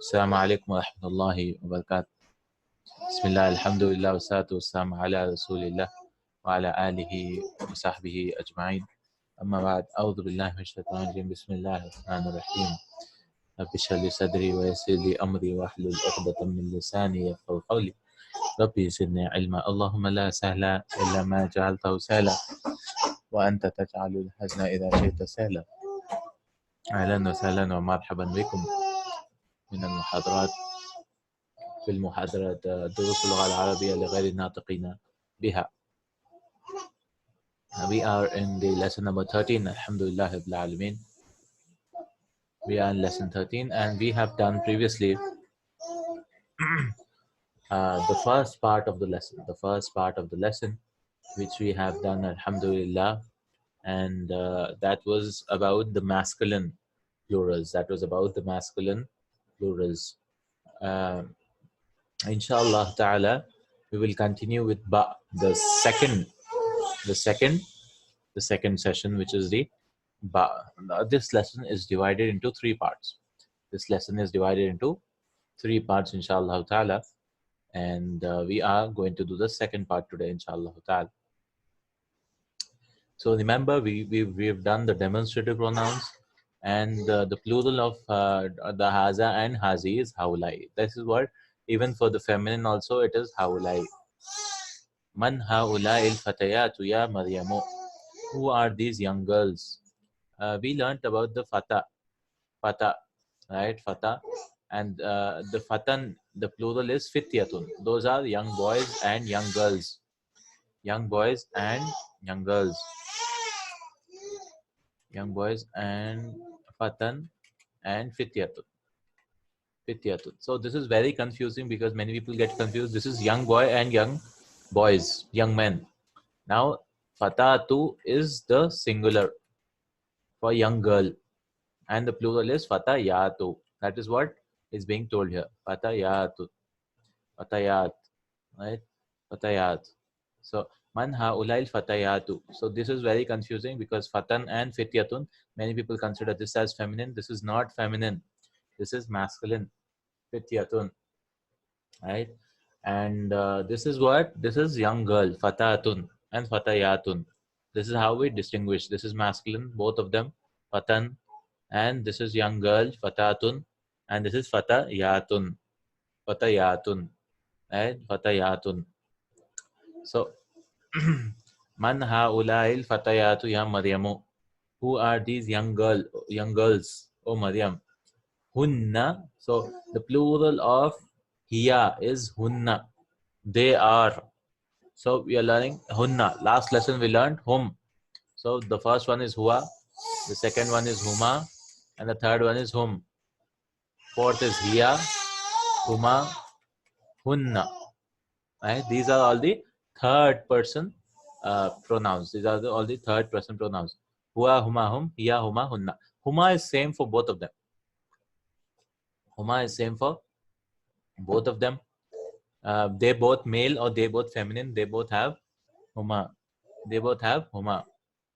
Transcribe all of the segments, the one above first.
Assalamu alaikum wa rahmatullahi wa barakatuh. Bismillah, alhamdulillah, wa salatu wa salam ala rasulillah wa ala alihi wa sahbihi ajma'in. Amma ba'd, a'udhu billahi min shaitanir rajim. Bismillah ar-Rahmanir Rahim. Rabbi shrah li sadri wa yassir li amri wa hlul 'uqdatam min lisani yafqahu qawli. Rabbi zidni ilma. Allahumma la sahla illa ma ja'altahu sahla wa anta taj'alul hazna idha shi'ta sahla. Ahlan wa sahlan wa marhaban bikum من المحاضرات في المحاضرات دروس اللغة العربية لغير الناطقين بها. We are in the lesson number 13. Alhamdulillah Rabbil Alameen. We are in lesson 13 and we have done previously the first part of the lesson. Which we have done, Alhamdulillah, and that was about the masculine plurals. Inshallah ta'ala, we will continue with the second session, which is the ba. This lesson is divided into three parts. Inshallah ta'ala, and we are going to do the second part today, inshallah ta'ala. So remember, we've done the demonstrative pronouns, and the plural of the haza and hazi is haulai. This is what, even for the feminine also, it is haulai. Man haulai il fatayatu ya Maryamu. Who are these young girls? We learnt about the fata, right? Fata, and the fatan, the plural is fityatun. Those are young boys and young girls. Young boys and fatan and fityatun. So this is very confusing because many people get confused. This is young boy and young boys, young men. Now fatatu is the singular for young girl, and the plural is fatayatu. That is what is being told here. Fatayat, right? Fatayat. So man haulail fatayatu. So this is very confusing because fatan and fityatun, many people consider this as feminine. This is not feminine. This is masculine. Fityatun, right? And this is what? This is young girl, fatatun and fatayatun. This is how we distinguish. This is masculine, both of them, fatan, and this is young girl, fatatun, and this is fatayatun, right? Fatayatun. So, man haulail fatayatu ya Maryamu. Who are these young girls, O Maryam? Hunna. So the plural of hiya is hunna. They are. So we are learning hunna. Last lesson we learned hum. So the first one is huwa, the second one is huma, and the third one is hum. Fourth is hiya, huma, hunna. Right? These are all the third person pronouns. These are all the third person pronouns. Huwa, huma, hum, hiya, huma, hunna. Huma is same for both of them. Huma is same for both of them. They both male or they both feminine. They both have huma.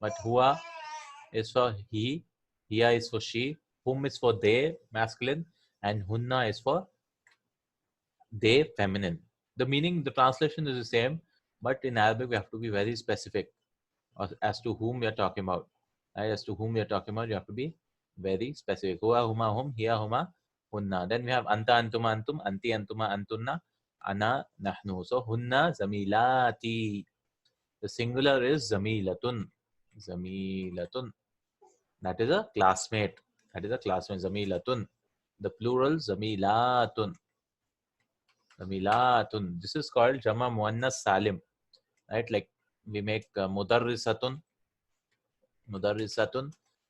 But huwa is for he, hiya is for she, hum is for they, masculine, and hunna is for they, feminine. The meaning, the translation is the same, but in Arabic we have to be very specific as to whom we are talking about. Right? As to whom we are talking about, you have to be very specific. Huwa, huma, hum, hiya, huma, hunna. Then we have anta, antuma, antum, anti, antuma, antunna, ana, nahnu. So hunna zamilati. The singular is zamilatun. That is a classmate. Zamilatun. The plural zamilatun. This is called Jama Muannas Salim. Right? Like we make mudarrisatun.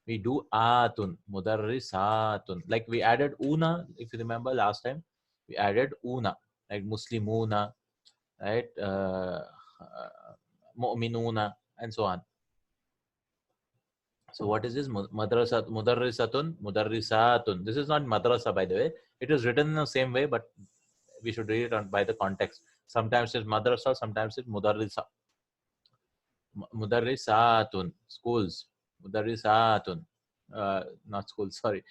We do atun. Mudarrisatun. Like we added una. If you remember last time, we added una. Like muslimuna. Right? Mu'minuna. And so on. So what is this? Mudarrisatun. This is not madrasa, by the way. It is written in the same way, but we should read it by the context. Sometimes it's madrasa, sometimes it's mudarrisa. Mudarrisatun. Schools. Mudarrisatun. not school, sorry,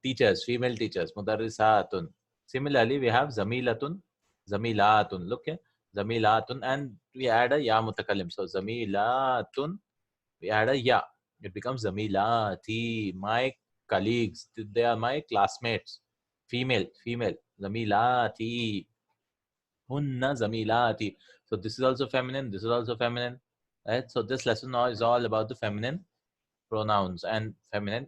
teachers, female teachers, mudarrisatun. Similarly, we have zamilatun, zamilatun. Look here, zamilatun, and we add a ya mutakallim. So zamilatun, we add a ya. It becomes zamilati, my colleagues. They are my classmates. Female, female, zamilati, hunna zamilati. So this is also feminine. This is also feminine. Right. So this lesson now is all about the feminine pronouns and feminine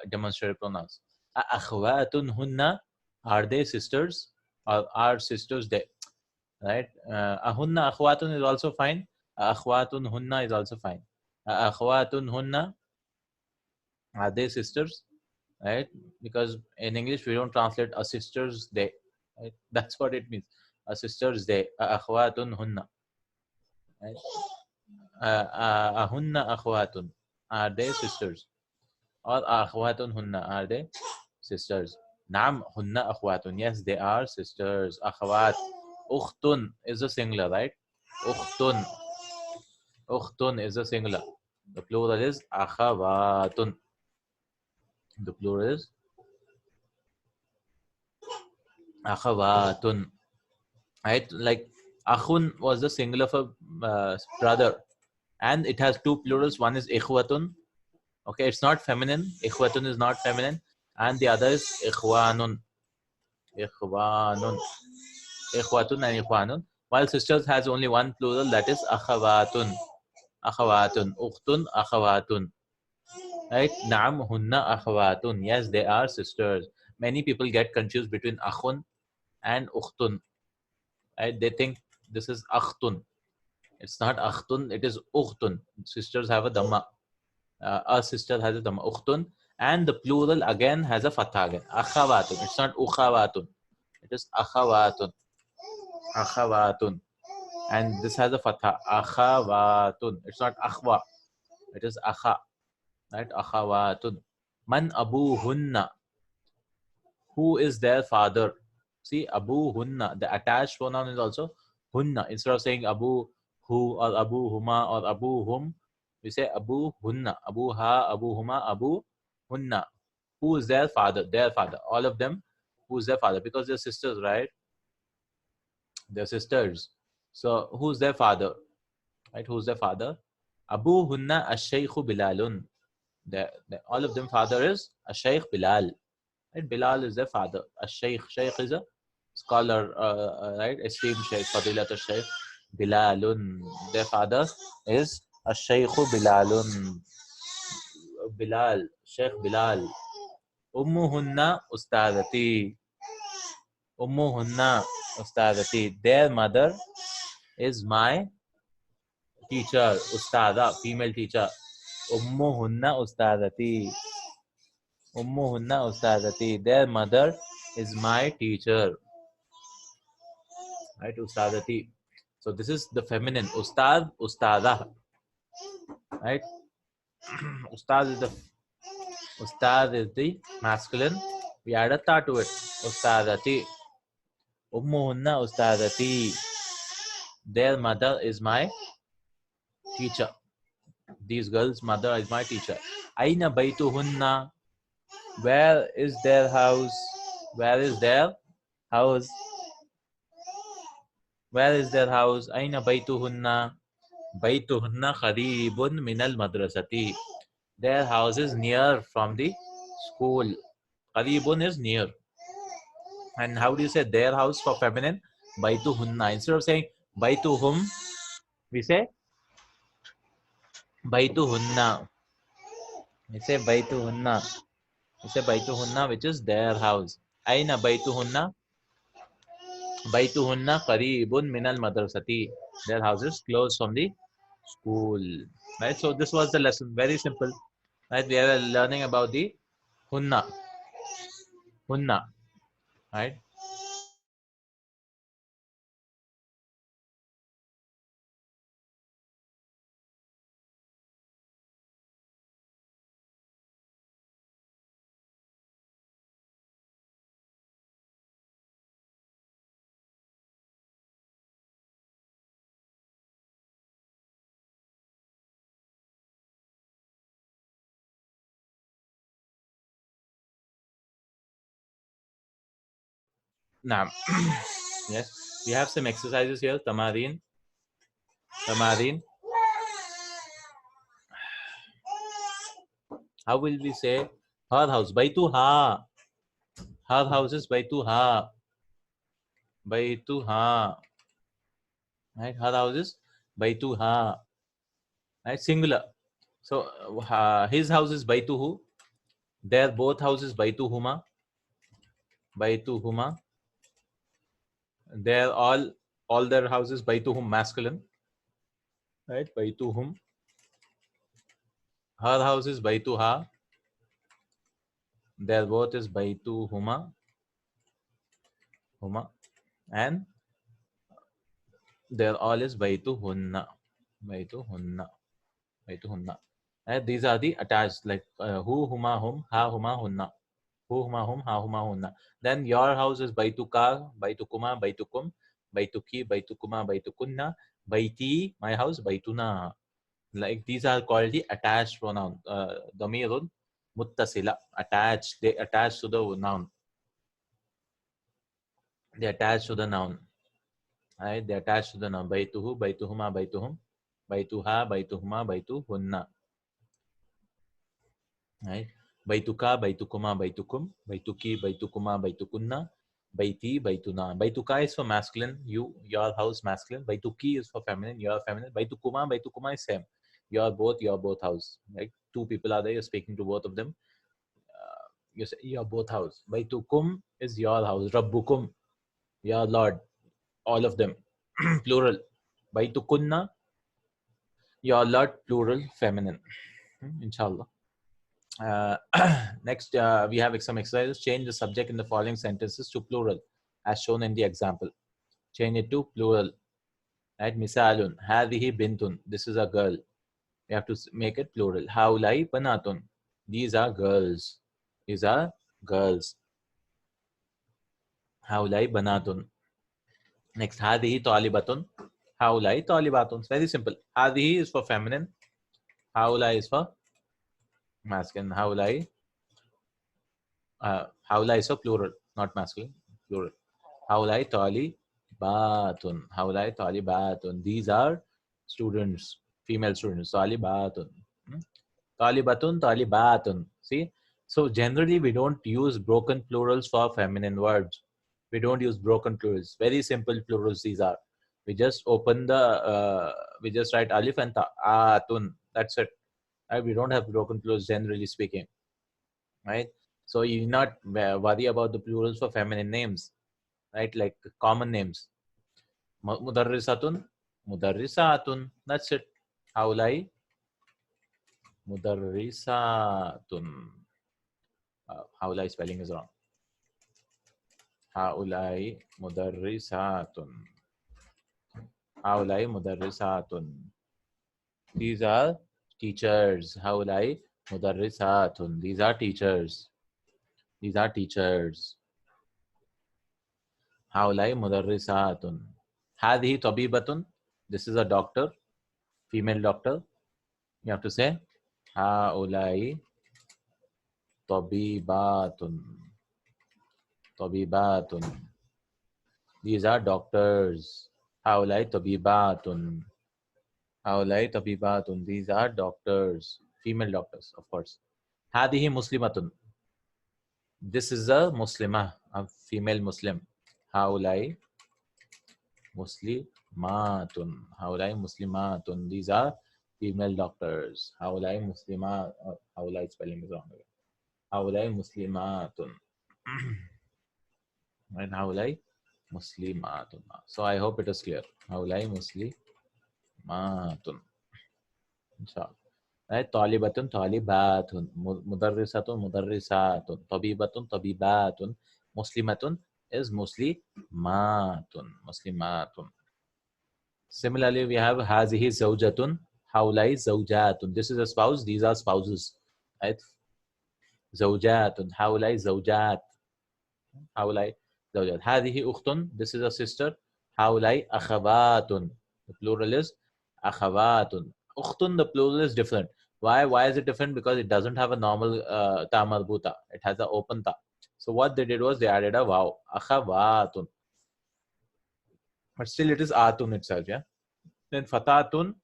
demonstrative pronouns. Akhwatun hunna, are they sisters? Or are sisters they? Right? Ahunna akhwatun is also fine. Akhwatun hunna is also fine. Akhwatun hunna, are they sisters? Right? Because in English we don't translate a sisters they. Right? That's what it means. A sisters they. Akhwatun hunna. Right? Ahunna akhwatun, are they sisters? Or akhwatun hunna, are they sisters? Naam hunna akhwatun, yes they are sisters. Akhwat, ukhtun is a singular, right? Ukhtun, ukhtun is a singular. The plural is akhawatun. The plural is akhawatun. Right? Like akhun was the singular for brother, and it has two plurals. One is ikhwatun. Okay, it's not feminine. Ikhwatun is not feminine, and the other is ikhwanun. Ikhwanun. Ikhwatun and ikhwanun. While sisters has only one plural, that is akhawatun. Akhawatun. Ukhtun, akhawatun. Right? Naam hunna akhawatun. Yes, they are sisters. Many people get confused between akhun and ukhtun. Right? They think this is akhtun. It's not akhtun, it is ukhtun. Sisters have a dhamma. A sister has a dhamma. Ukhtun. And the plural again has a fatha again. Akhawatun. It's not ukhawatun. It is akhawatun. Akhawatun. And this has a fatha. Akhawatun. It's not akhwa. It is akha. Right? Akhawatun. Man abuhunna. Who is their father? See, abu hunna. The attached pronoun is also hunna. Instead of saying abu hu or abu huma or abu hum, we say abu hunna. Abu ha, abu huma, abu hunna. Who is their father? Their father. All of them. Who is their father? Because they're sisters, right? They're sisters. So who's their father? Right? Who's their father? Abu hunna ash-shaykhu Bilalun. All of them father is ash-shaykh Bilal. Right? Bilal is their father. Ash-shaykh. Shaykh is a scholar, right? Esteemed shaykh. Fadilat ash-shaykh Bilalun. Their father is ash-shaykhu Bilalun. Bilal. Shaykh Bilal. Ummuhunna ustadati. Ummuhunna ustadati. Their mother is my teacher. Ustada, female teacher. Ummuhunna ustadati. Ummuhunna ustadati. Their mother is my teacher. Right, ustadati. So this is the feminine. Ustad, ustada. Right? Ustad is the masculine. We add a ta to it. Ustadati. Ummuhunna ustadati. Their mother is my teacher. These girls' mother is my teacher. Aina baytuhunna. Where is their house? Where is their house? Where is their house? Aina baytuhunna. Baytuhunna qaribun minal madrasati. Their house is near from the school. Qaribun is near. And how do you say their house for feminine? Baytuhunna. Instead of saying baytuhum, we say baytuhunna. We say baytuhunna. We say baytuhunna, which is their house. Aina baytuhunna. Baytuhunna qaribun minal madrasati. Their house is close from the school. Right? So this was the lesson. Very simple. Right? We are learning about the hunna. Hunna. Right? Naam. Yes, we have some exercises here. Tamarin, tamarin. How will we say her house? Baituha. Her house is baituha. Baituha. Right? Her house is baituha. Right? Singular. So his house is baituhu. Their both houses baituhuma. Baituhuma. They're all their houses baituhum masculine. Right? Baituhum. Her house is baituha. Their both is baituhuma. Huma. And their all is baituhunna. Baituhunna. Baituhunna. And these are the attached, like hu, huma, hum, ha, huma, hunna. Hu, huma, hum, ha, huma, hunna. Then your house is baituka, baitukuma, baitukum, baituki, baitukuma, baitukunna, baiti, my house, baituna. Like these are called the attached pronoun. Damirun muttasila, attached. They attach to the noun. They attach to the noun. Right? They attach to the noun. Baituhu, baituhuma, baituhum, baituha, baituhuma, baituhunna. Right? Baituka, baitukuma, baitukum, baituki, baitukuma, baitukunna, baiti, baituna. Baituka is for masculine, you, your house, masculine. Baituki is for feminine, your feminine. Baitukuma is same. Your both house. Like two people are there, you're speaking to both of them. You say your both house. Baitukum is your house. Rabbukum, your Lord. All of them. Plural. Baitukunna, your Lord, plural, feminine. Inshallah. Uh, Next, we have some exercises. Change the subject in the following sentences to plural, as shown in the example. Change it to plural. Right? Misalun, hadhihi bintun. This is a girl. We have to make it plural. Haulai banatun. These are girls. These are girls. Haulai banatun. Next, hadhihi talibatun. Haulai talibatun. It's very simple. Hadhihi is for feminine. Haulai is for masculine. Haulai is for plural, not masculine. Plural. Haulai talibatun. Haulai talibatun. These are students, female students. Talibatun. Talibatun, talibatun. See? So generally we don't use broken plurals for feminine words. We don't use broken plurals. Very simple plurals these are. We just open we just write alif and ta, atun. That's it. Right? We don't have broken plurals generally speaking. Right? So you need not worry about the plurals for feminine names. Right? Like common names. Mudarrisatun, mudarrisatun. That's it. Haulai, mudarrisatun. Haulai spelling is wrong. Haulai mudarrisatun. Haulai mudarrisatun. These are teachers. Haulai mudarrisatun. These are teachers. These are teachers. Haulai mudarrisatun. Hadhi tabibatun. This is a doctor, female doctor. You have to say Haulai tabibatun. Tabibatun. These are doctors. Haulai tabibatun. Haulai tabibatun. These are doctors. Female doctors, of course. Hadihi muslimatun. This is a muslimah, a female Muslim. Haulai muslimatun. Haulai muslimatun. These are female doctors. Haulai muslimat. Haulai spelling is wrong. Haulai muslimatun. And haulai muslimatun. So I hope it is clear. Haulai muslimatun. Inshallah. Right? Talibatun, talibatun. Mudarrisatun, mudarrisatun. Tabibatun, tabibatun. Muslimatun is muslimatun. Muslimatun. Similarly, we have hazihi zawjatun, haulai zawjatun. This is a spouse, these are spouses. Right? Zawjatun, haulai zawjat. Haulai zawjat. Hadihi ukhtun, this is a sister. Haulai akhavatun. The plural is akhavatun. Ukhtun, the plural is different. Why is it different? Because it doesn't have a normal ta marbuta. It has an open ta. So what they did was they added a wow. Akhawatun. But still it is atun itself, yeah. Then fatatun,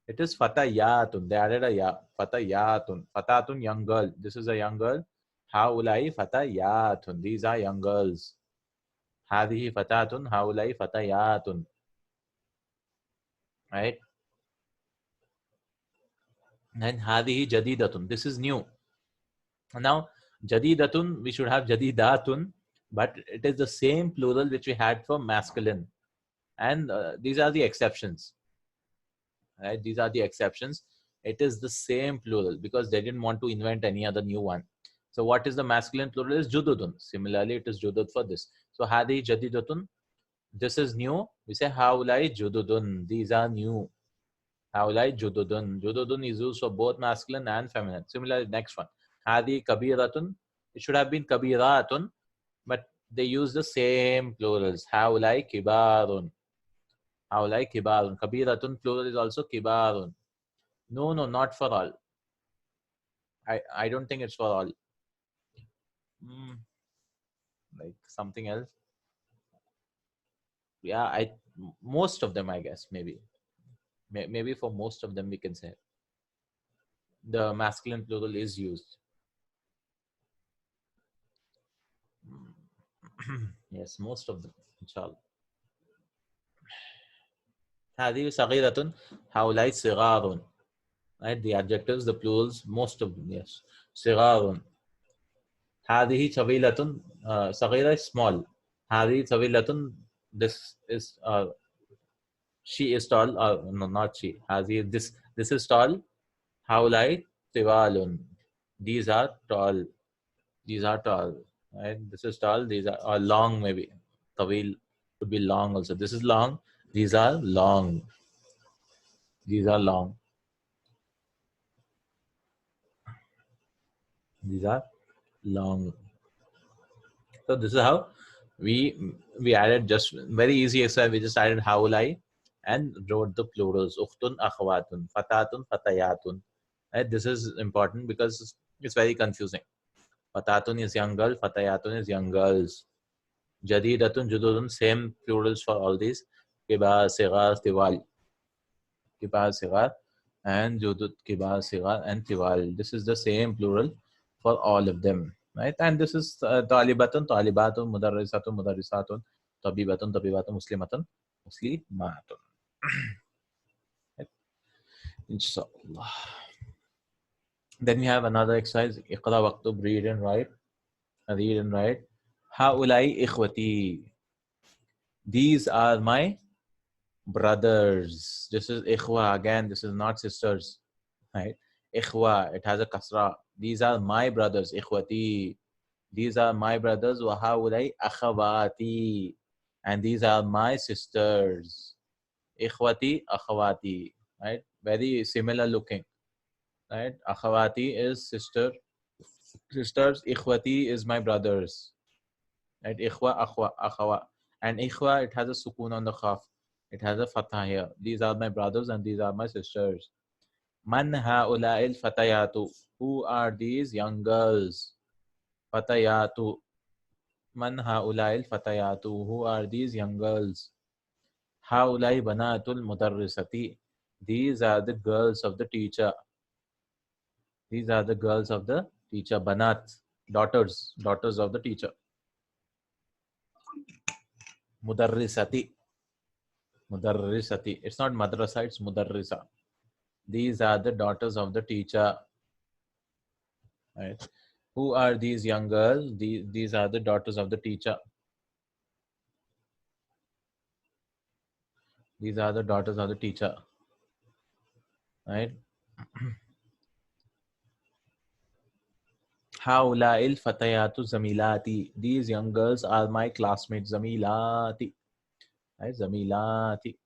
it is fatayatun. They added a ya. Fatayatun. Fatatun, young girl. This is a young girl. Haulai fatayatun. These are young girls. Hadihi fatatun. Haulai fatayatun. Right? And hadihi jadidatun. This is new. Now, jadidatun, we should have jadidatun, but it is the same plural which we had for masculine. And these are the exceptions. Right? These are the exceptions. It is the same plural because they didn't want to invent any other new one. So what is the masculine plural is jududun. Similarly, it is judud for this. So hadi jadidatun. This is new. We say haulai jududun. These are new. Haulai jududun. Jududun is used for both masculine and feminine. Similarly, next one. Hadi kabiratun. It should have been kabiratun, but they use the same plurals. Haulai kibarun. Haulai kibarun. Kabiratun plural is also kibarun. No, no, not for all. I don't think it's for all. Mm, like something else. Yeah, most of them, I guess, maybe. Maybe for most of them we can say the masculine plural is used. Yes, most of them, inshallah. هذه صغيرة هؤلاء صغار. Right, the adjectives, the plurals, most of them, yes. صغار. هذه طويلة. صغيرة is small. هذه طويلة. This is she is tall. No, not she. هذه this is tall. هؤلاء طوال. These are tall. These are tall. Right? This is tall. These are long maybe. طويل could be long also. This is long. These are long. These are long. These are long. So this is how we added just very easy exercise. We just added haulai and wrote the plurals. Ukhtun, akhwatun, fatatun, fatayatun. Right? This is important because it's very confusing. Fatatun is young girl, fatayatun is young girls. Jadidatun, jududun, same plurals for all these. Kibar, sigar, tiwal. Kibar, sigar, and judud, kibar, sigar, and tiwal. This is the same plural for all of them. Right? And this is talibatun, talibatun, mudarrisatun, mudarrisatun, tabibatun, tabibatun, muslimatun, muslimatun. Right? Inshallah. Then we have another exercise. Iqra waqtub, read and write. Read and write. Haulai ikhwati. These are my brothers. This is ikhwa again. This is not sisters. Right? Ikhwa. It has a kasra. These are my brothers. Ikhwati. These are my brothers. Wa haulai akhawati. And these are my sisters. Ikhwati, akhawati. Right? Very similar looking. Right? Akhawati is sister. Sisters. Ikhwati is my brothers. Right? Ikhwa, akhwa, akhawa. And ikhwa, it has a sukun on the khaf. It has a fatha here. These are my brothers and these are my sisters. Man ha'ula'il fatayatu. Who are these young girls? Fatayatu. Man ha'ula'il fatayatu. Who are these young girls? Ha'ulai banatul mudarrisati. These are the girls of the teacher. These are the girls of the teacher. Banat. Daughters. Daughters of the teacher. Mudarrisati. Mudarrisati. It's not madrasa, it's mudarrisa. These are the daughters of the teacher. Right? Who are these young girls? These are the daughters of the teacher. These are the daughters of the teacher. Right? Haula'il fatayatu zamilati. These young girls are my classmates. Zamilati. Right? Zamilati.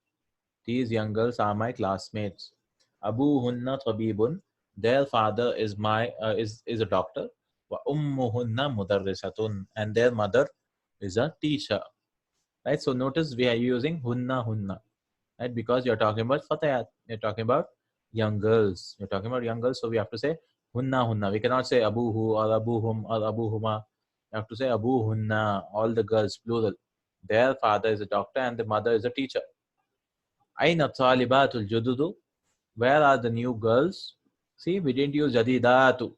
These young girls are my classmates. Abu hunna tabibun. Their father is is a doctor. Wa ummuhunna mudarrisatun. And their mother is a teacher. Right? So notice we are using hunna hunna. Right? Because you're talking about fatayat. You're talking about young girls. You're talking about young girls. So we have to say hunna hunna. We cannot say abuhu or abuhum or abuhuma. You have to say abuhunna, all the girls, plural. Their father is a doctor and the mother is a teacher. Aina talibatul jududu, where are the new girls? See, we didn't use jadidatu.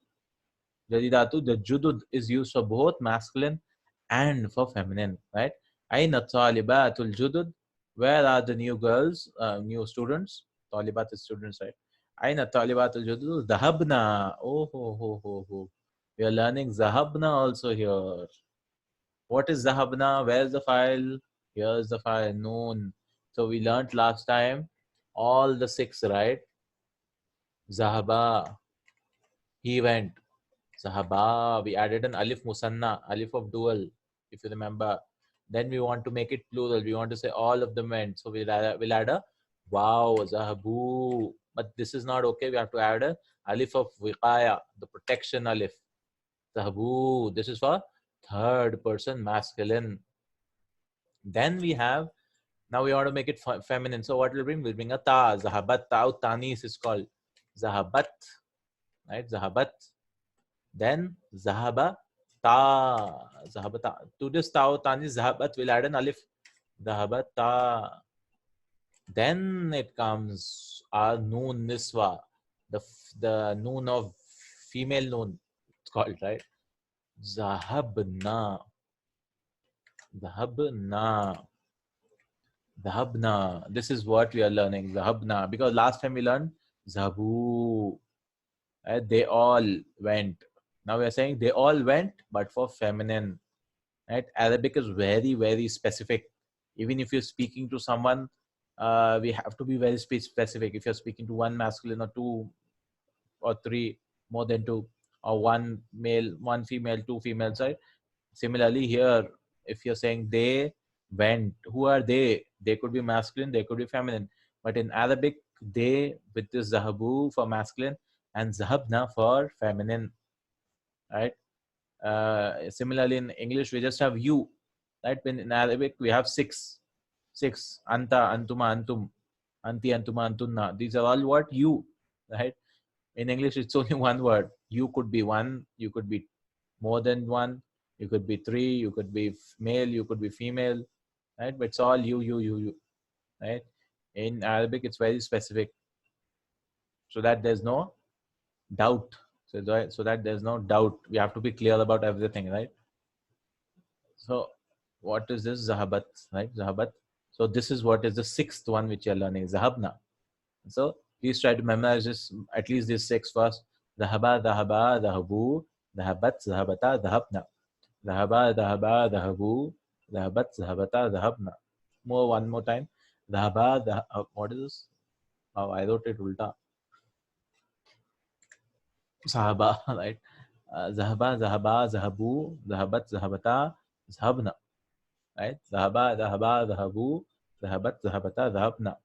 Jadidatu, the judud is used for both masculine and for feminine, right? Aina talibatul judud, where are the new girls, new students? Talibat is students, right? Aina talibatul judud, zahabna. Oh, ho, ho, ho, ho. We are learning zahabna also here. What is zahabna? Where's the file? Here's the file, noon. So we learned last time all the six, right? Zahaba, he went. Zahaba, we added an alif musanna, alif of dual, if you remember. Then we want to make it plural. We want to say all of them went. So we'll add a wow, zahabu. But this is not okay. We have to add a alif of wiqaya, the protection alif. Zahabu. This is for third person masculine. Then we have, now we want to make it feminine. So what will bring? We'll bring a ta. Zahabat, ta, tanis is called. Zahabat, right? Zahabat. Then zahaba ta. Zahaba ta. To this ta, tanis, zahabat, we'll add an alif. Zahabat ta. Then it comes our noon niswa. The noon of female noon. It's called, right? Zahabna. Zahabna. Dhahabna. This is what we are learning. Dhahabna. Because last time we learned Zabu. They all went. Now we are saying they all went, but for feminine. Right? Arabic is very, very specific. Even if you're speaking to someone, we have to be very specific. If you're speaking to one masculine or two or three, more than two, or one male, one female, two females, right? Similarly, here, if you're saying they went, who are they? They could be masculine, they could be feminine. But in Arabic, they with this zahabu for masculine and zahabna for feminine, right? Similarly, in English, we just have you, right? When in Arabic, we have six. Six. Anta, antuma, antum, anti, antuma, antunna. These are all what? You, right? In English, it's only one word. You could be one, you could be more than one, you could be three, you could be male, you could be female, right? But it's all you, right? In Arabic, it's very specific, so that there's no doubt. So that there's no doubt. We have to be clear about everything, right? So what is this? Zahabat, right? Zahabat. So this is what is the sixth one which you're learning, Zahabna. So please try to memorize this, at least these six first. Zahaba, Zahaba, Zahabu, Zahabat, Zahabata, Zahabna. Zahaba, Zahaba, Zahabu, Zahabat, Zahabata, Zahabna. One more time. Zahaba, what is this? Oh, I wrote it ulta. Sahaba, right? Zahaba, Zahaba, Zahabu, Zahabat, Zahabata, Zahabna. Right? Zahaba, Zahaba, Zahabu, Zahabat, Zahabata, Zahabna.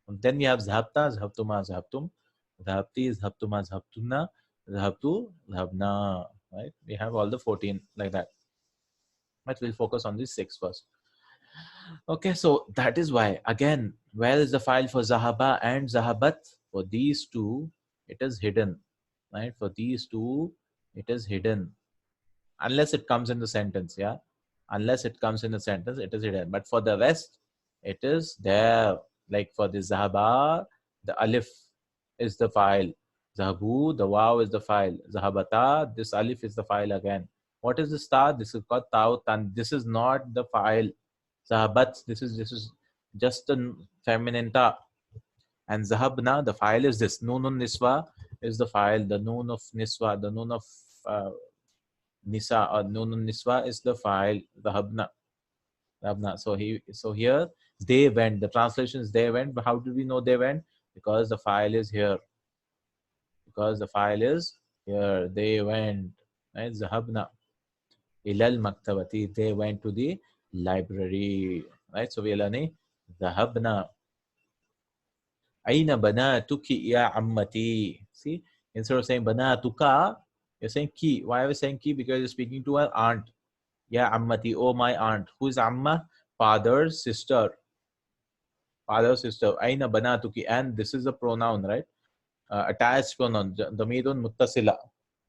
And then we have Zahabta, Zahabtuma, Zahabtum, Zahabti, Zahabtuma, Zahabtunna, Zahabtu, Zahabna. Right? We have all the 14 like that. But we'll focus on these six first. Okay, so that is why, again, where is the file for Zahaba and Zahabat? For these two, it is hidden. Right? For these two, it is hidden. Unless it comes in the sentence, yeah? Unless it comes in the sentence, it is hidden. But for the rest, it is there. Like for the Zahaba, the alif is the file. Zahabu, the waw is the file. Zahabata, this alif is the file again. What is the star? This is called tautan. This is not the file. Zahabat, this is just a feminine ta. And zahabna, the file is this. Noonun niswa is the file. The noon of niswa, the noon of nisa or noonun niswa is the file. Zahabna. Zahabna. So here they went. The translation is they went. But how do we know they went? Because the file is here. Because the file is here. They went. Right? Zahabna. Ilal maktabati. They went to the library. Right? So we are learning Zahabna. Aina banatuki ya ammati. See, instead of saying banatuka, you're saying ki. Why are we saying ki? Because you're speaking to an aunt. Ya ammati, oh my aunt. Who is amma? Father's sister. Father's sister. Aina banatuki. And this is a pronoun, right? Attached pronoun. Damirun muttasila.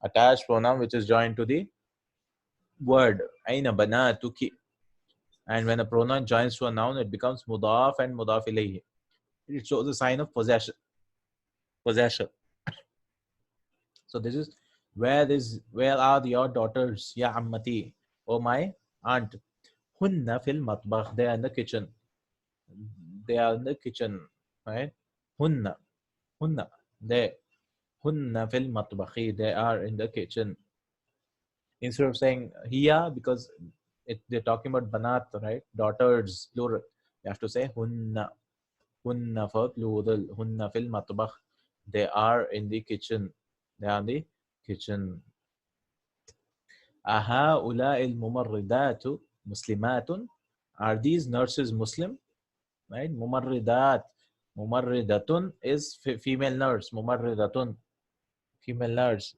Attached pronoun which is joined to the word. Aina banatuki. And when a pronoun joins to a noun, it becomes mudaf and mudaf ilayhi. It shows a sign of possession. Possession. So this is where are your daughters? Ya ammati. Oh my aunt. Hunna fil matbakh. They are in the kitchen. They are in the kitchen. Right? Hunna. Hunna. They. Hunna fil matbakhi. They are in the kitchen. Instead of saying hiya, because they're talking about banat, right? Daughters, plural. You have to say hunna. Hunna for plural. Hunna fil matbakh. They are in the kitchen. They are in the kitchen. أهؤلاء الممرضات مسلمات? Are these nurses Muslim? Right? ممرضات. ممرضة is female nurse. ممرضة female nurse.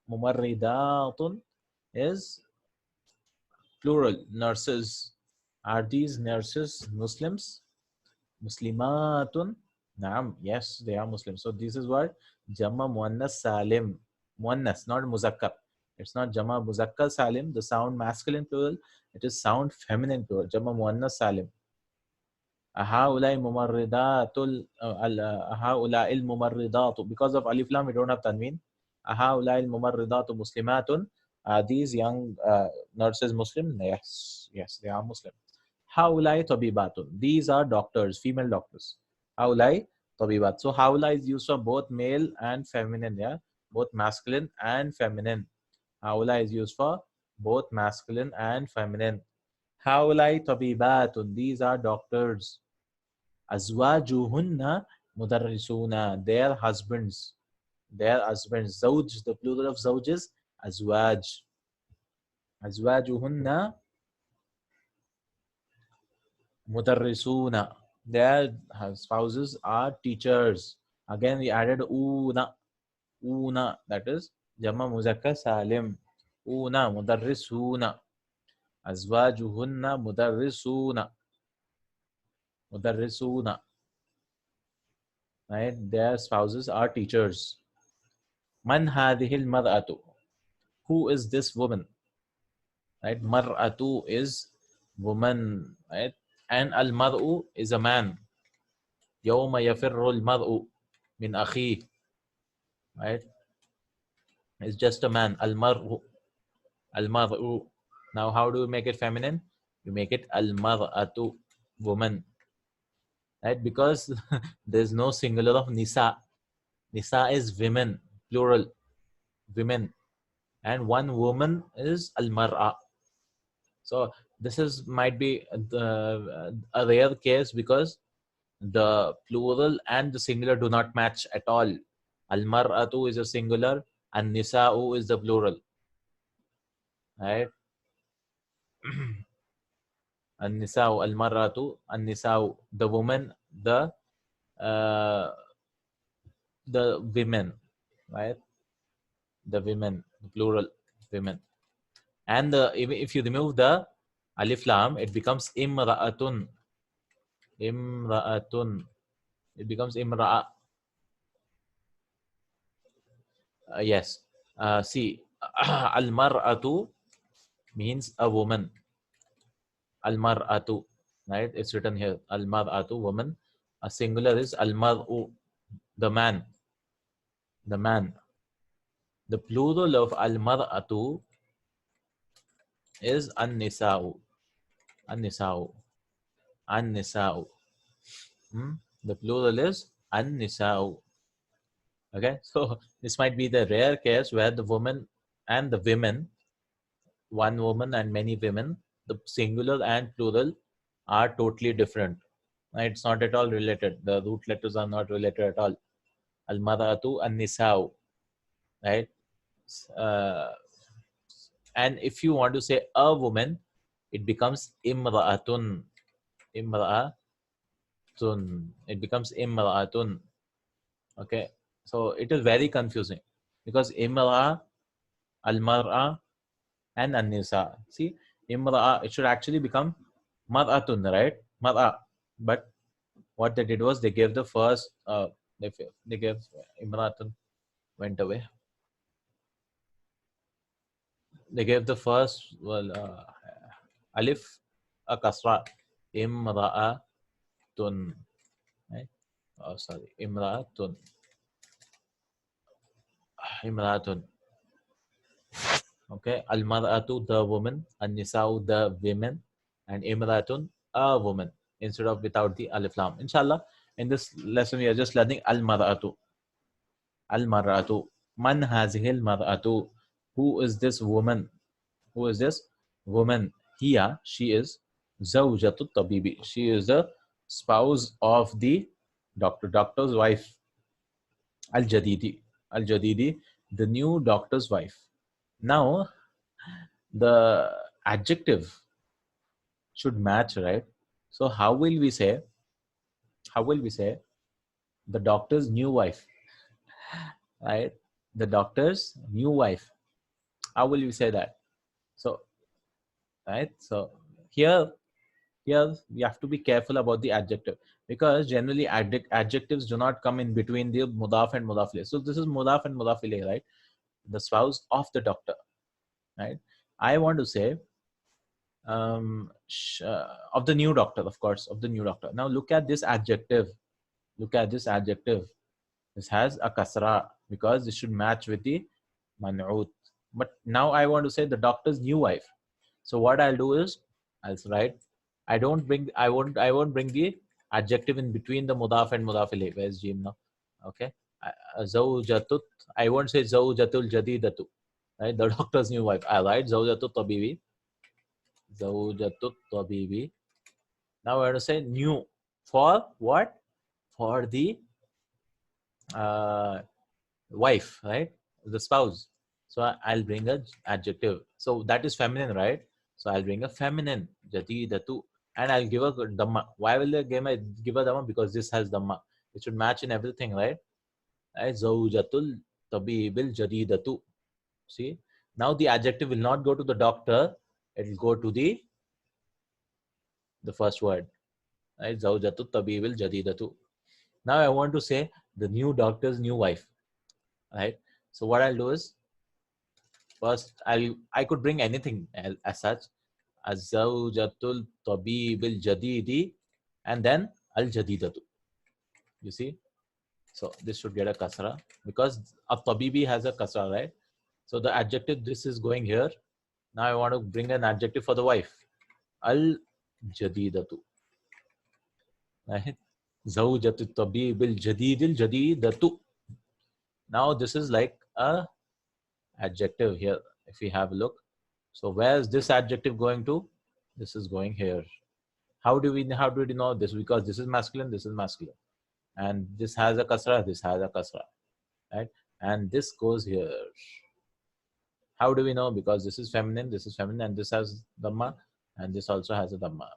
ممرضات is plural nurses. Are these nurses Muslims? Muslimatun. Naam. Yes, they are Muslims. So this is what Jamma Muannas Salim. Muannas, not Muzakkar. It's not Jamma Muzakkar Salim, the sound masculine plural. It is sound feminine plural. Jamma Muannas Salim. أهؤلاء ممرضات أهؤلاء الممرضات. Because of Alif Lam, we don't have Tanween. أهؤلاء الممرضات مسلمات. Are these young nurses Muslim? Yes, yes, they are Muslim. هؤلاء طبيبات. These are doctors, female doctors. هؤلاء طبيبات. So هؤلاء is used for both male and feminine, yeah, both masculine and feminine. هؤلاء is used for both masculine and feminine. هؤلاء طبيبات. These are doctors. أزواجهن مدرسون. Their husbands. Their husbands. زوج, the plural of زوج is أزواج. أزواجهن مدرسون. Their spouses are teachers. Again, we added una. Una, that is Jama Muzakkar Salim. Una mudarrisuna. أزواجهن مدرسون. مدرسون. Right? Their spouses are teachers. Man hadhihi al-mar'atu? Who is this woman? Right? Mar'atu is woman. Right? And al-mar'u is a man. يوم يفر المرء من أخيه. Right? It's just a man. Al-mar'u. Al-mar'u. Now, how do you make it feminine? You make it al-mar'atu, woman. Right? Because there's no singular of nisa. Nisa is women, plural, women. And one woman is al-mar'a. So this is might be a rare case because the plural and the singular do not match at all. Al-mar'atu is a singular and nisa'u is the plural. Right? An-nisa'u, al-mar'atu, an-nisa'u, the woman, uh, the women, right? The women, the plural, women. And if you remove the alif lam, it becomes imra'atun. Imra'atun. It becomes imra'a. Yes. See, al-mar'atu means a woman. Al-mar'atu, right? It's written here. Al-mar'atu, woman. A singular is al-mar'u, the man. The man. The plural of al-mar'atu is an-nisa'u. An-nisa'u. An-nisa'u. The plural is an-nisa'u. Okay, so this might be the rare case where the woman and the women, one woman and many women, the singular and plural are totally different. It's not at all related. The root letters are not related at all. Al-mar'atu an-nisa'u, right? Uh, and if you want to say a woman, it becomes imra'atun. Imra'atun. It becomes imra'atun. Okay, so it is very confusing because imra'a, al-mar'a, and an-nisa. See, imra'a, it should actually become mar'atun, right? Mar'a. But what they did was they gave the first, they gave imra'atun, went away. they gave the first alif a kasra, imra'atun, right? Oh, sorry, imra'atun. Okay, al-mar'atu, the woman, an-nisa'u, the women, and imra'atun, a woman, instead of without the alif lam. Inshallah, in this lesson we are just learning al-mar'atu. Al-mar'atu, man hazihi al-mar'atu, who is this woman? Who is this woman? Hiya, she is zawjatu tabibi, she is the spouse of the doctor, doctor's wife. Al-jadidi, al-jadidi, the new doctor's wife. Now the adjective should match, right? So how will we say the doctor's new wife, right? The doctor's new wife, how will you say that? So, right, so here we have to be careful about the adjective, because generally adjectives do not come in between the mudaf and mudaf ilayh. So this is mudaf and mudaf ilayh, right? The spouse of the doctor, right? I want to say of the new doctor, of course, of the new doctor. Now look at this adjective. Look at this adjective. This has a kasra because this should match with the man'ut. But now I want to say the doctor's new wife. So what I'll do is I'll write. I won't bring the adjective in between the mudaf and mudaf ilayh. Where's Jim now? Okay. Zawjatut. I won't say zawjatul jadidatu. Right? The doctor's new wife. I write zawjatut tabibi. Zawjatut tabibi. Now I want to say new. For what? For the wife, right? The spouse. So I'll bring a adjective. So that is feminine, right? So I'll bring a feminine, jadidatu, and I'll give a dhamma. Why will I give a dhamma? Because this has dhamma. It should match in everything, right? Zawjatul tabibil jadidatu. See, now the adjective will not go to the doctor. It will go to the first word, right? Zawjatul tabibil jadidatu. Now I want to say the new doctor's new wife, right? So what I'll do is first I could bring anything as such, azawjatul tabibil jadidi, and then al jadidatu. You see, so this should get a kasra because a tabibi has a kasra, right? So the adjective this is going here. Now I want to bring an adjective for the wife, al jadidatu, right? Zawjatul tabibil jadidil jadidatu. Now this is like a adjective here. If we have a look, so where is this adjective going to? This is going here. How do we know this? Because this is masculine, and this has a kasra, this has a kasra, right? And this goes here. How do we know? Because this is feminine, and this has dhamma, and this also has a dhamma,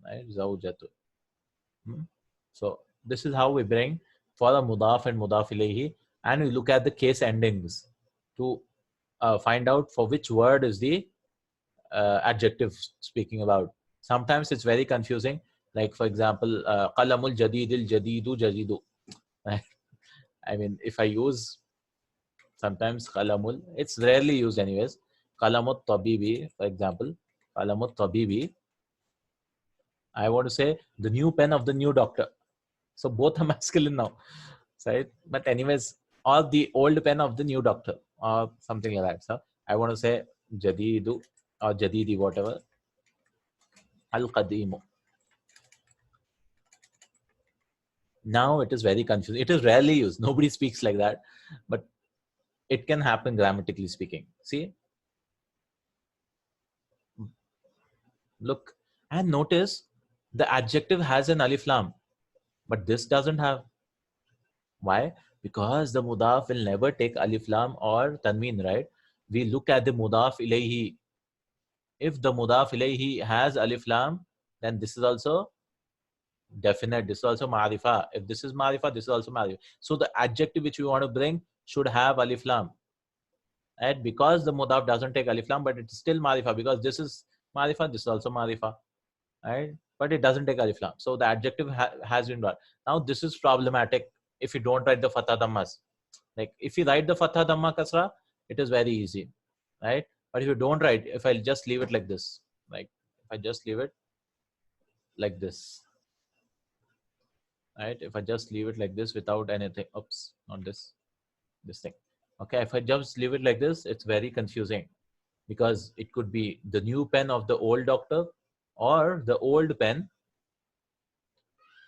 right? Zawjatu. So this is how we bring for the mudaf and mudaf ilayhi, and we look at the case endings to find out for which word is the adjective speaking about. Sometimes it's very confusing. Like for example, qalamul jadidil jadidu jadidu. I mean, if I use sometimes qalamul, it's rarely used anyways. Qalamut tabibi, for example, qalamut tabibi. I want to say the new pen of the new doctor. So both are masculine now, right? But anyways, or the old pen of the new doctor, or something like that. So I want to say jadidu or jadidi, whatever. Al qadimu. Now it is very confusing. It is rarely used. Nobody speaks like that, but it can happen grammatically speaking. See, look, and notice the adjective has an alif lam, but this doesn't have. Why? Because the mudaf will never take alif lam or tanween, right? We look at the mudaf ilayhi. If the mudaf ilayhi has alif lam, then this is also definite. This is also ma'rifa. If this is ma'rifa, this is also ma'rifa. So the adjective which we want to bring should have alif lam. Right? Because the mudaf doesn't take alif lam, but it's still marifa because this is marifa, this is also marifa, right? But it doesn't take alif lam. So the adjective has been brought. Now this is problematic if you don't write the fatha dhammas. Like if you write the fatha dhamma kasra, it is very easy, right? But if you don't write, if I just leave it like this, like if I just leave it like this, right? If I just leave it like this without anything, oops, not this thing. Okay, if I just leave it like this, it's very confusing because it could be the new pen of the old doctor or the old pen,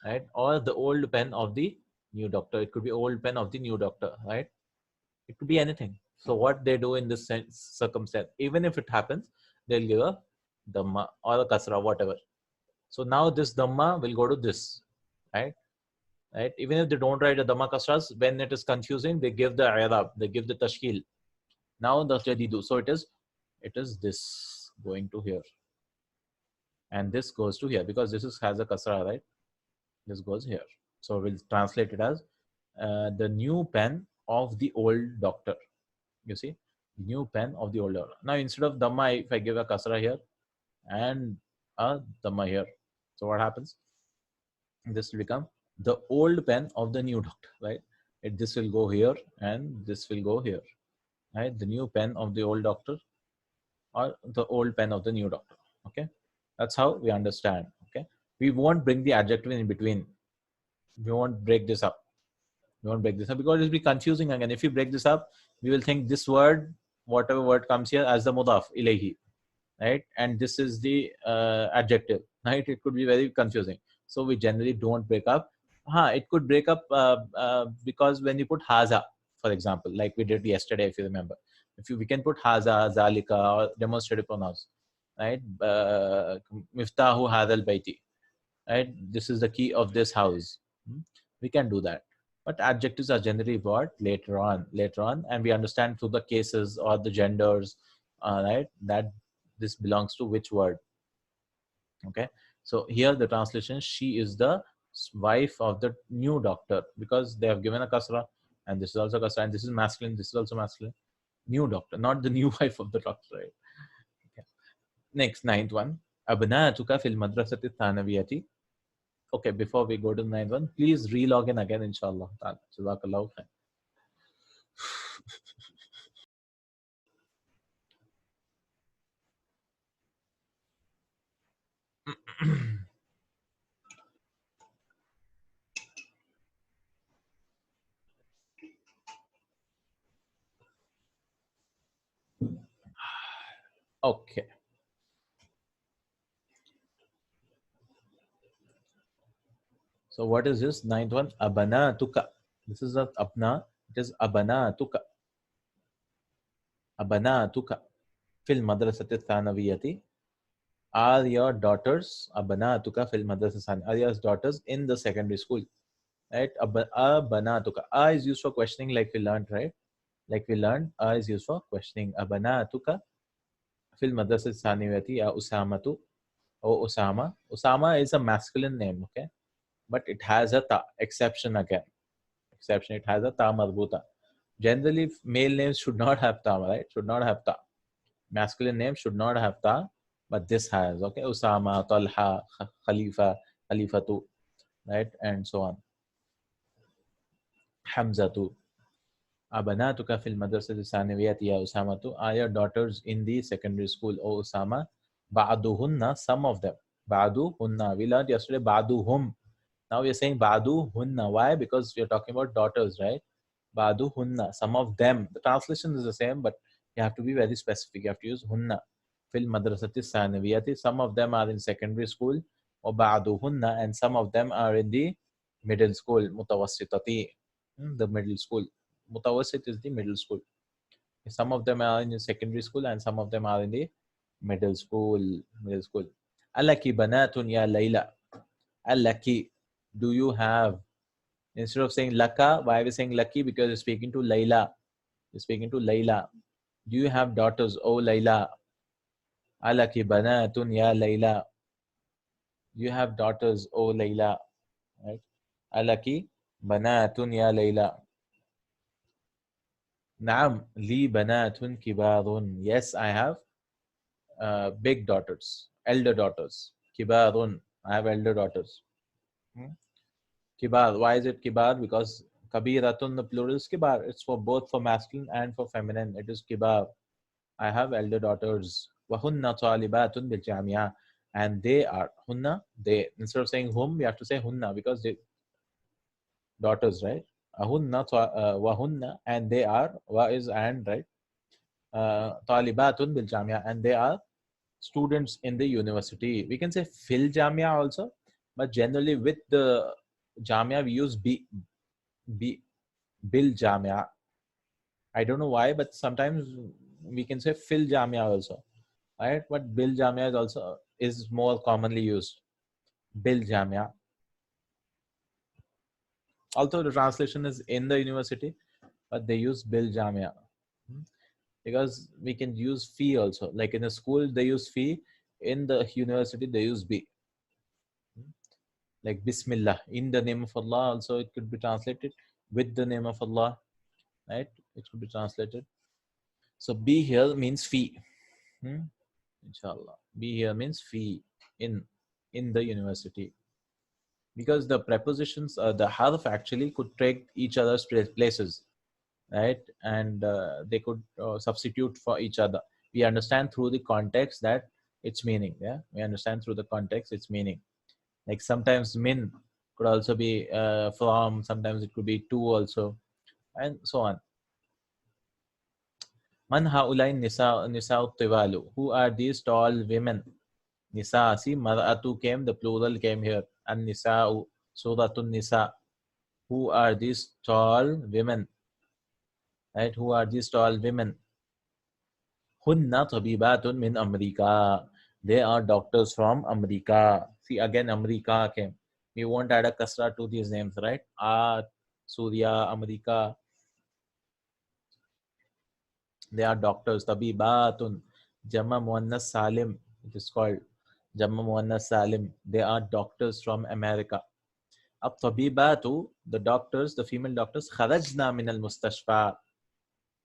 right? Or the old pen of the new doctor. It could be old pen of the new doctor, right? It could be anything. So what they do in this circumstance, even if it happens, they'll give a dhamma or a kasra, whatever. So now this dhamma will go to this, right? Right? Even if they don't write the dhamma kasras, when it is confusing, they give the i'rab, they give the tashkil. Now the jadidu. So it is this going to here, and this goes to here because this has a kasra, right? This goes here. So we'll translate it as the new pen of the old doctor. You see, new pen of the old doctor. Now instead of dhamma, if I give a kasra here and a dhamma here, so what happens? This will become the old pen of the new doctor, right? This will go here and this will go here, right? The new pen of the old doctor or the old pen of the new doctor. Okay, that's how we understand. Okay, we won't bring the adjective in between. We won't break this up. We won't break this up because it'll be confusing again. If you break this up, we will think this word, whatever word comes here, as the mudaf ilayhi, right? And this is the adjective, right? It could be very confusing. So we generally don't break up. It could break up because when you put haza, for example, like we did yesterday, if you remember, we can put haza, zalika, or demonstrative pronouns, right? Miftahu hadal baiti, right? This is the key of this house. We can do that. But adjectives are generally what later on, and we understand through the cases or the genders, right? That this belongs to which word. Okay, so here the translation, she is the wife of the new doctor, because they have given a kasra, and this is also kasra, and this is masculine, this is also masculine. New doctor, not the new wife of the doctor, right? Okay. Next, ninth one. Abnatuka fil madrasati thanawiyati. Okay, before we go to the ninth one, please re-log in again, inshallah. Jazakallahu khair. Okay. So what is this? Ninth one, abanatuka. This is not apna, it is abanatuka. Abanatuka. Fil madrasati thanawiyati. Are your daughters, abanatuka fil madrasati, are your daughters in the secondary school? Right? Abanatuka. A is used for questioning, like we learned, right? Like we learned, A is used for questioning. Abanatuka fil madrasati thanawiyati ya usamatu. Oh, Usama. Usama is a masculine name, okay? But it has a ta, exception again. Exception, it has a ta marbuta. Generally, male names should not have ta, right? Should not have ta. Masculine names should not have ta, but this has, okay? Usama, Talha, Khalifa, Khalifatu, right? And so on. Hamzatu. Abanatuka fil madrasati sanawiyati ya Usamatu. Are your daughters in the secondary school, O Usama? Ba'duhunna, some of them. Ba'duhunna. We learned yesterday ba'duhum. Now we are saying ba'du hunna. Why? Because we are talking about daughters, right? Ba'du hunna. Some of them. The translation is the same, but you have to be very specific. You have to use hunna. Fil madrasati sanaviyati. Some of them are in secondary school. Or ba'du hunna. And some of them are in the middle school. Mutawassitati. The middle school. Mutawassit is the middle school. Some of them are in secondary school and some of them are in the middle school. Middle school. Alaki banatun ya Layla. Alaki. Do you have, instead of saying laka, why are we saying lucky? Because you're speaking to Layla. You're speaking to Layla. Do you have daughters, oh Layla? Alaki banatun ya Layla. Do you have daughters, oh Layla? Right? Alaki banatun ya Layla. Naam, li banatun kibarun. Yes, I have big daughters, elder daughters. Kibarun. I have elder daughters. Kibar. Why is it kibar? Because kabiratun, the plural is kibar. It's for both for masculine and for feminine. It is kibar. I have elder daughters. وَهُنَّ طَالِبَاتٌ بِالْجَامِعَةِ. And they are, hunna, they, instead of saying whom, we have to say hunna because they, daughters, right? Wahunna, and they are, wa is and, right? Talibatun bil jamia, and they are students in the university. We can say fil jamia also, but generally with the jamia we use b bil jamia. I don't know why, but sometimes we can say fil jamia also, right? But bil jamia is also is more commonly used. Bil jamia. Although the translation is in the university, but they use bil jamia. Because we can use fee also, like in a school they use fee, in the university they use b, like bismillah, in the name of Allah also it could be translated, with the name of Allah, right? It could be translated. So be here means fee. Inshallah, be here means fee, in the university, because the prepositions, the harf actually could take each other's places, right? And they could substitute for each other. We understand through the context that its meaning. Yeah, we understand through the context its meaning. Like sometimes min could also be from, sometimes it could be to also, and so on. Man haulai nisa tiwalu. Who are these tall women? Nisa, see, mar'atu came, the plural came here, and nisa'u, suratun nisa. Who are these tall women, right? Who are these tall women? Hunna tabibatun min America. They are doctors from America. See, again, America came. We won't add a kasra to these names, right? Surya, America. They are doctors. Tabibatun. Jamma Muannas Salim. It is called Jamma Muannas Salim. They are doctors from America. Ab tabibatu, the doctors, the female doctors, kharajna min al mustashfa.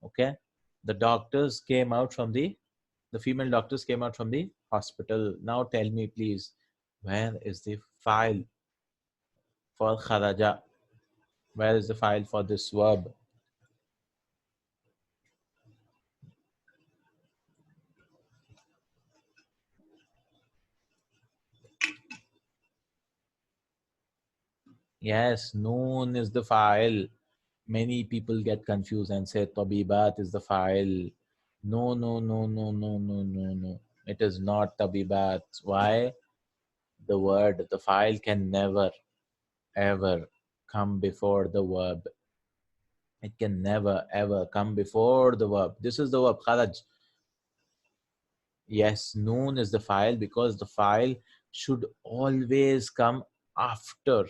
Okay, the doctors came out from the female doctors came out from the hospital. Now tell me, please, where is the file for kharaja? Where is the file for this verb? Yes, noon is the file. Many people get confused and say tabibat is the file. No, no, no, no, no, no, no, no. It is not tabibat. Why? The word, the file can never, ever come before the verb. It can never, ever come before the verb. This is the verb, kharaj. Yes, noon is the file because the file should always come after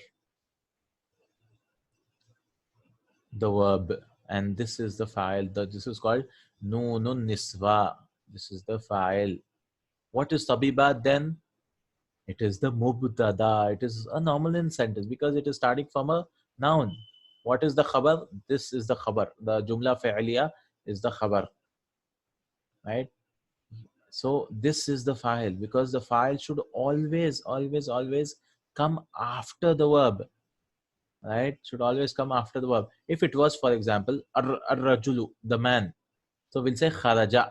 the verb. And this is the file. This is called noonun niswa. This is the file. What is tabibat then? It is the mubtada. It is a normal in sentence because it is starting from a noun. What is the khabar? This is the khabar. The jumla fi'liya is the khabar, right? So this is the file because the file should always, always, always come after the verb, right? Should always come after the verb. If it was, for example, ar-rajulu, the man, so we'll say kharaja,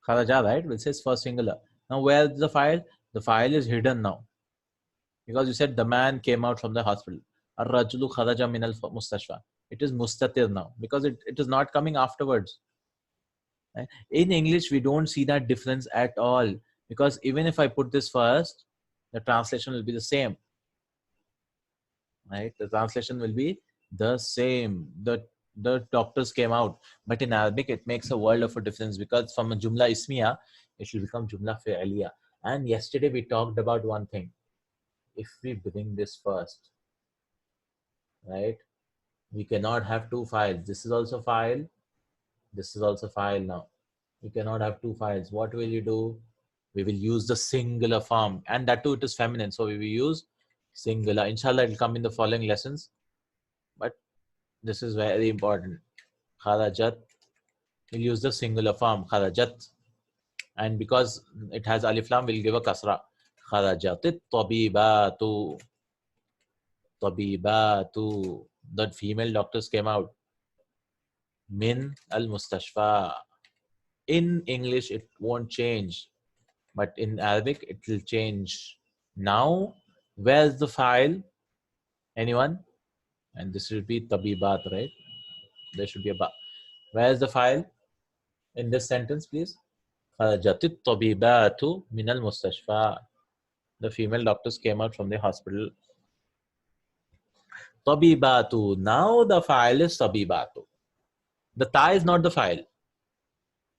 kharaja, right? We'll say it's first singular. Now where's the file? The file is hidden now because you said the man came out from the hospital. Ar-rajulu kharaja min al-mustashfa. It is mustatir now because it is not coming afterwards. Right? In English, we don't see that difference at all because even if I put this first, the translation will be the same. Right? The translation will be the same. The doctors came out, but in Arabic, it makes a world of a difference because from a jumla ismiya, it should become jumla fi'liya. And yesterday we talked about one thing. If we bring this first, right? We cannot have two files. This is also file. This is also file now. You cannot have two files. What will you do? We will use the singular form, and that too it is feminine, so we will use singular. Inshallah, it will come in the following lessons, but this is very important. Kharajat, we'll use the singular form, kharajat, and because it has alif lam, we'll give a kasra. Kharajatit tabibatu, tabibatu. The female doctors came out. Min al mustashfa. In English, it won't change, but in Arabic, it will change. Now, where's the file? Anyone? And this should be tabibat, right? There should be a ba. Where's the file in this sentence, please? خرجت الطبيبات من المستشفى. The female doctors came out from the hospital. Tabibatu. Now the file is tabibatu. The ta is not the file.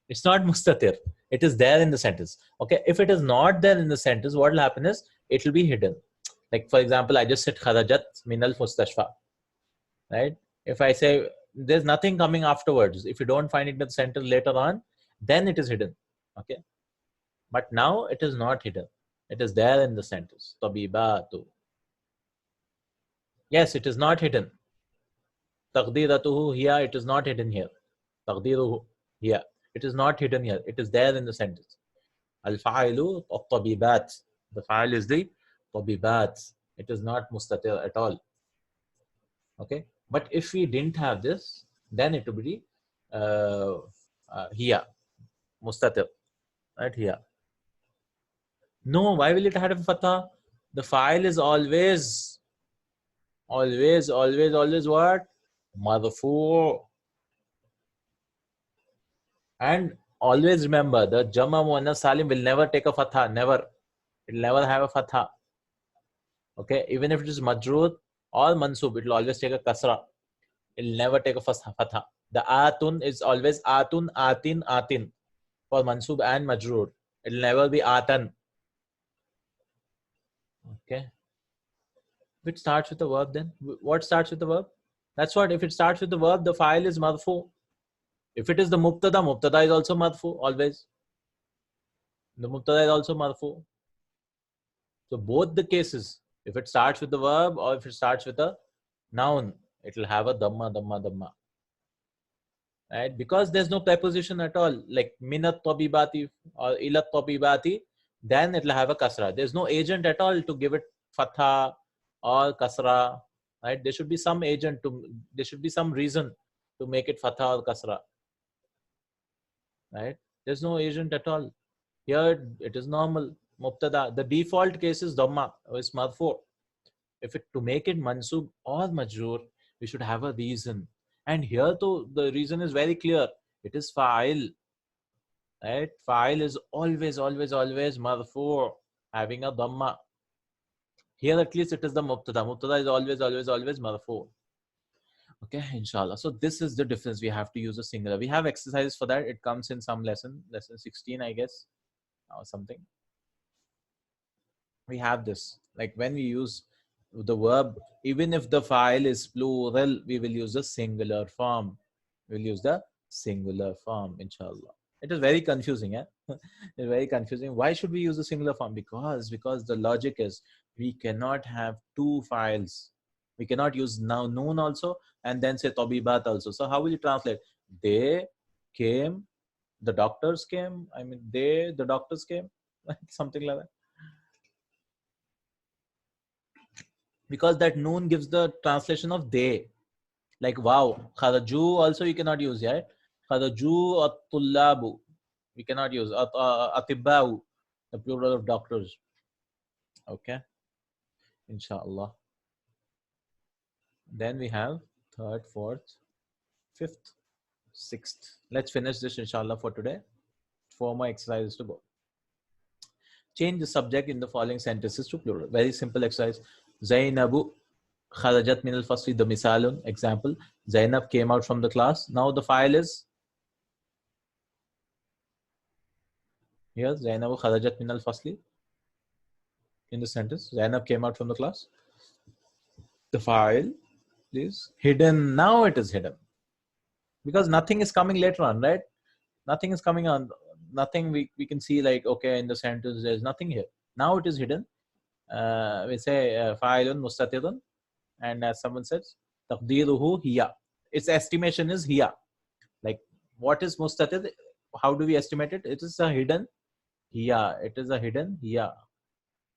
It's not mustatir. It is there in the sentence. Okay. If it is not there in the sentence, what will happen is it will be hidden. Like for example, I just said kharajat min al mustashfa. Right? If I say there's nothing coming afterwards, if you don't find it in the sentence later on, then it is hidden. Okay. But now it is not hidden. It is there in the sentence. Tabibatu. Yes, it is not hidden. Taqdiratuhu here, it is not hidden here. Taqdiruhu here. It is not hidden here. It is there in the sentence. Al-fa'ilu at-tabibat. The fa'il is the tabibat. It is not mustatir at all. Okay. But if we didn't have this, then it would be here. Mustatir. Right here. No, why will it have a fatha? The fa'il is always what? Marfu. And always remember, the Jama Muannas Salim will never take a fatha. Never. It will never have a fatha. Okay. Even if it is majroor or mansub, it will always take a kasra. It will never take a fatha. The atun is always atun, atin, atin for mansub and majroor. It will never be atan. Okay. If it starts with the verb, then what starts with the verb? That's what. If it starts with the verb, the file is marfu. If it is the mubtada is also marfu always. The mubtada is also marfu. So both the cases, if it starts with the verb or if it starts with a noun, it will have a dhamma. Right? Because there's no preposition at all, like minat tabibati or ilat tabibati, then it will have a kasra. There's no agent at all to give it fatha or kasra. Right? There should be some agent there should be some reason to make it fatha or kasra. Right? There's no agent at all. Here it is normal. Mubtada. The default case is dhamma, is marfu. To make it mansub or majroor, we should have a reason. And here too, the reason is very clear. It is fa'il. Right? Fa'il is always marfu, having a dhamma. Here at least it is the mubtada. Mubtada is always marfu. Okay, inshallah. So this is the difference. We have to use a singular. We have exercises for that. It comes in some lesson 16, I guess, or something. We have this. Like when we use the verb, even if the file is plural, we will use the singular form. We'll use the singular form, inshallah. It is very confusing, eh? It's very confusing. Why should we use the singular form? Because the logic is we cannot have two files. We cannot use now noon also and then say tabibat also. So how will you translate? They came, the doctors came. I mean, the doctors came, something like that. Because that noon gives the translation of they. Like wow, kharaju also you cannot use, yeah? Kharaju at-tullabu. We cannot use atibbau, the plural of doctors. Okay, inshallah. Then we have third, fourth, fifth, sixth. Let's finish this inshallah for today. 4 more exercises to go. Change the subject in the following sentences to plural. Very simple exercise. Zainabu kharajat min al-fasli, the misalun example. Zainab came out from the class. Now the file is here. Zainabu kharajat min al-fasli. In the sentence, Zainab came out from the class. The file is hidden. Now it is hidden because nothing is coming later on, right? Nothing is coming on. Nothing we can see like, okay, in the sentence there's nothing here. Now it is hidden. We say fa'ilun mustatirun, and as someone says, taqdiruhu hiya. Its estimation is hiya. Like what is mustatir? How do we estimate it? It is a hidden hiya. It is a hidden hiya.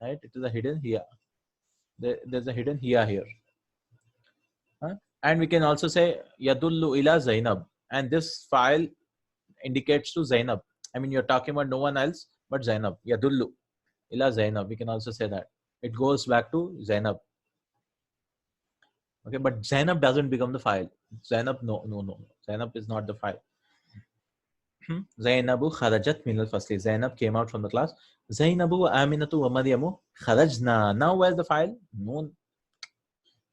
Right? It is a hidden hiya. There's a hidden hiya here. Huh? And we can also say yadullu ila Zainab, and this file indicates to Zainab. I mean, you're talking about no one else but Zainab. Yadullu ila Zainab. We can also say that. It goes back to Zainab. Okay, but Zainab doesn't become the file. Zainab, no. Zainab is not the file. Zainabu kharajat min al-fasli. Zainab came out from the class. Zainabu wa Aminatu wa Maryamu kharajna. Now where's the file? No.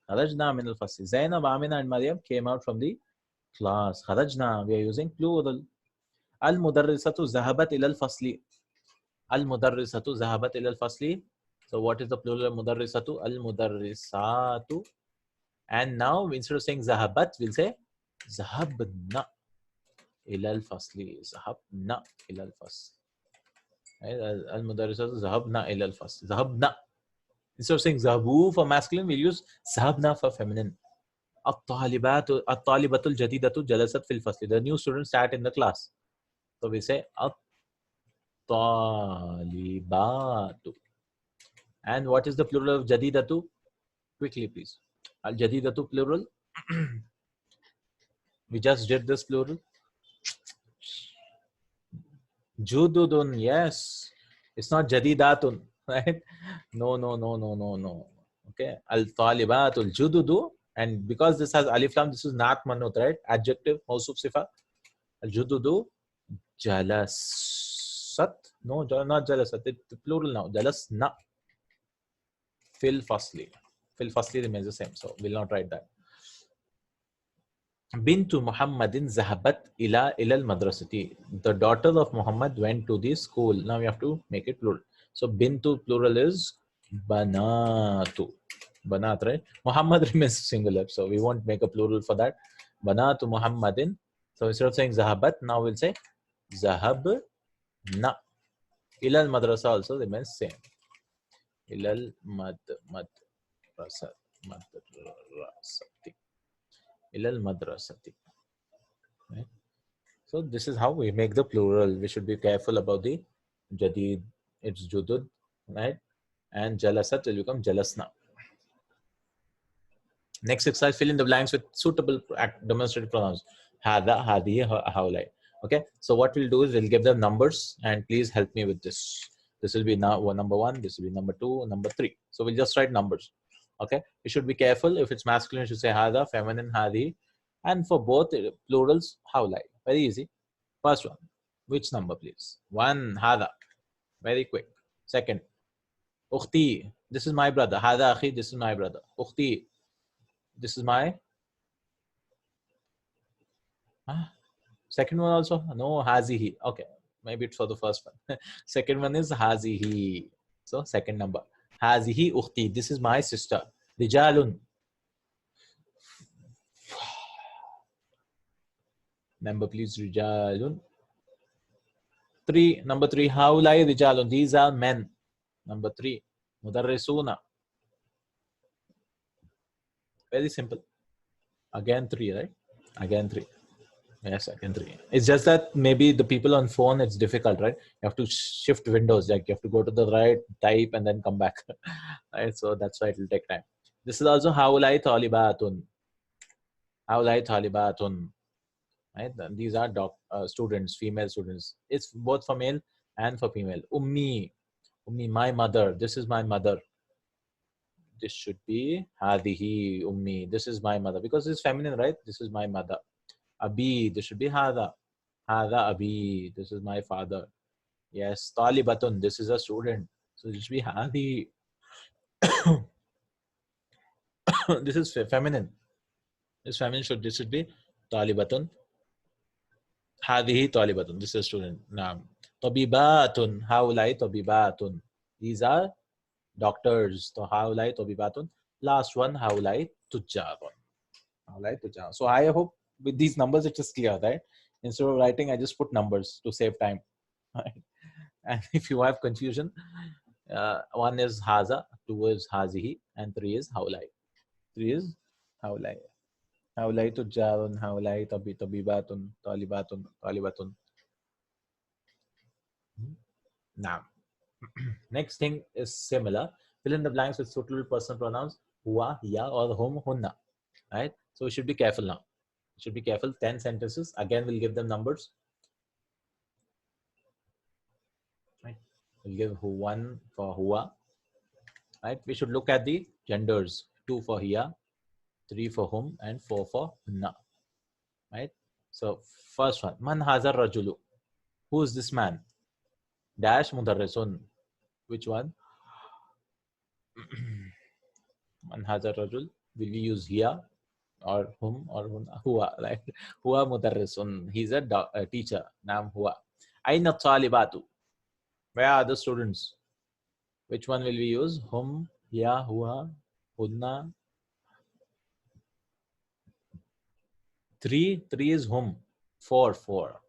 Kharajna min al-fasli. Zainab, Amina and Maryam came out from the class. Kharajna. We are using plural. Al-mudarrisatu zahabat ila al-fasli. Al-mudarrisatu zahabat ila al-fasli. So what is the plural of mudarrisatu? Al-mudarrisatu. And now instead of saying zahabat, we'll say zahabna ila al-fasli. Zahabna ila al-fasli. Al-mudarrisatu zahabna ila al-fasli. Zahabna. Instead of saying zahabu for masculine, we'll use zahabna for feminine. الطالبات الطالبة الجديدة جلست في الفصل. The new student sat in the class. So we say الطالبات. And what is the plural of jadidatu? Quickly, please. Al jadidatu plural. We just did this plural. Jududun, yes. It's not jadidatun, right? No. Okay. Al talibatul jududu. And because this has alif lam, this is not manut, right? Adjective, mausuf sifa. Al jududu jalasat. No, not jalasat. It's plural now. Jalasna. Fil fasli. Fil fasli remains the same. So we'll not write that. Bintu Muhammadin zahabat ila al-madrasati. The daughter of Muhammad went to the school. Now we have to make it plural. So bintu plural is banatu. Banat, right? Muhammad remains singular. So we won't make a plural for that. Banatu Muhammadin. So instead of saying zahabat, now we'll say zahabna. Ila al-madrasa also remains same. Ila al-madrasati. Ila al-madrasati. Right? So this is how we make the plural. We should be careful about the jadid. It's judud, right? And jalasat will become jalasna. Next exercise, fill in the blanks with suitable demonstrative pronouns. Hada, hadihi, haulai. Okay. So what we'll do is we'll give them numbers, and please help me with this. This will be now number 1. This will be number 2, number 3. So we'll just write numbers. Okay. You should be careful. If it's masculine, you should say hada, feminine, hadi. And for both plurals, haulai. Very easy. First one. Which number, please? 1, hada. Very quick. Second, ukhti. This is my brother. Hada akhi. This is my brother. Ukhti. This is my. Second one also. No, hazihi. Okay. Maybe it's for the first one. Second one is hazihi. So second number. Hazihi ukhti. This is my sister. Rijalun. Number please. Rijalun. 3. Number 3. Haulai rijalun. These are men. Number 3. Mudarrisuna. Very simple. Again 3, right? Again 3. Yes, again 3. It's just that maybe the people on phone, it's difficult, right? You have to shift windows. Like you have to go to the right, type, and then come back. Right? So that's why it will take time. This is also haulai talibatun. Haulai talibatun. Right? These are students, female students. It's both for male and for female. Ummi. Ummi, my mother. This is my mother. This should be hadihi ummi. This is my mother. Because it's feminine, right? This is my mother. Abi. This should be hada. Hada abi. This is my father. Yes. Talibatun. This is a student. So this should be hadi. This is feminine. This feminine this should be talibatun. Hadihi talibatun. This is a student. Naam. Tabibatun. Haulai tabibatun. These are doctors. So haulai tabibatun. Last one, haulai tujjarun. Haulai tujjarun. So I hope with these numbers it is clear, right? Instead of writing, I just put numbers to save time. Right? And if you have confusion, 1 is haza, 2 is hazihi, and 3 is haulai. 3 is haulai. Haulai tujjarun, haulai tabibatun, talibatun. Now, next thing is similar. Fill in the blanks with suitable personal pronouns huwa, hiya, or hum, hunna. Right? So we should be careful now. We should be careful. 10 sentences. Again, we'll give them numbers. We'll give one for huwa. Right? We should look at the genders. 2 for hiya, 3 for hum, and 4 for hunna. Right? So first one, man hazar rajulu. Who is this man? Dash mudarrisun. Which one? Man hazar rajul. Will we use hiya or hum or hunna? Huwa. Right? Huwa mudarrisun. He's a teacher. Naam huwa. Aina talibatu. Where are the students? Which one will we use? Hum, hiya, huwa, hunna. 3 is hum. 4.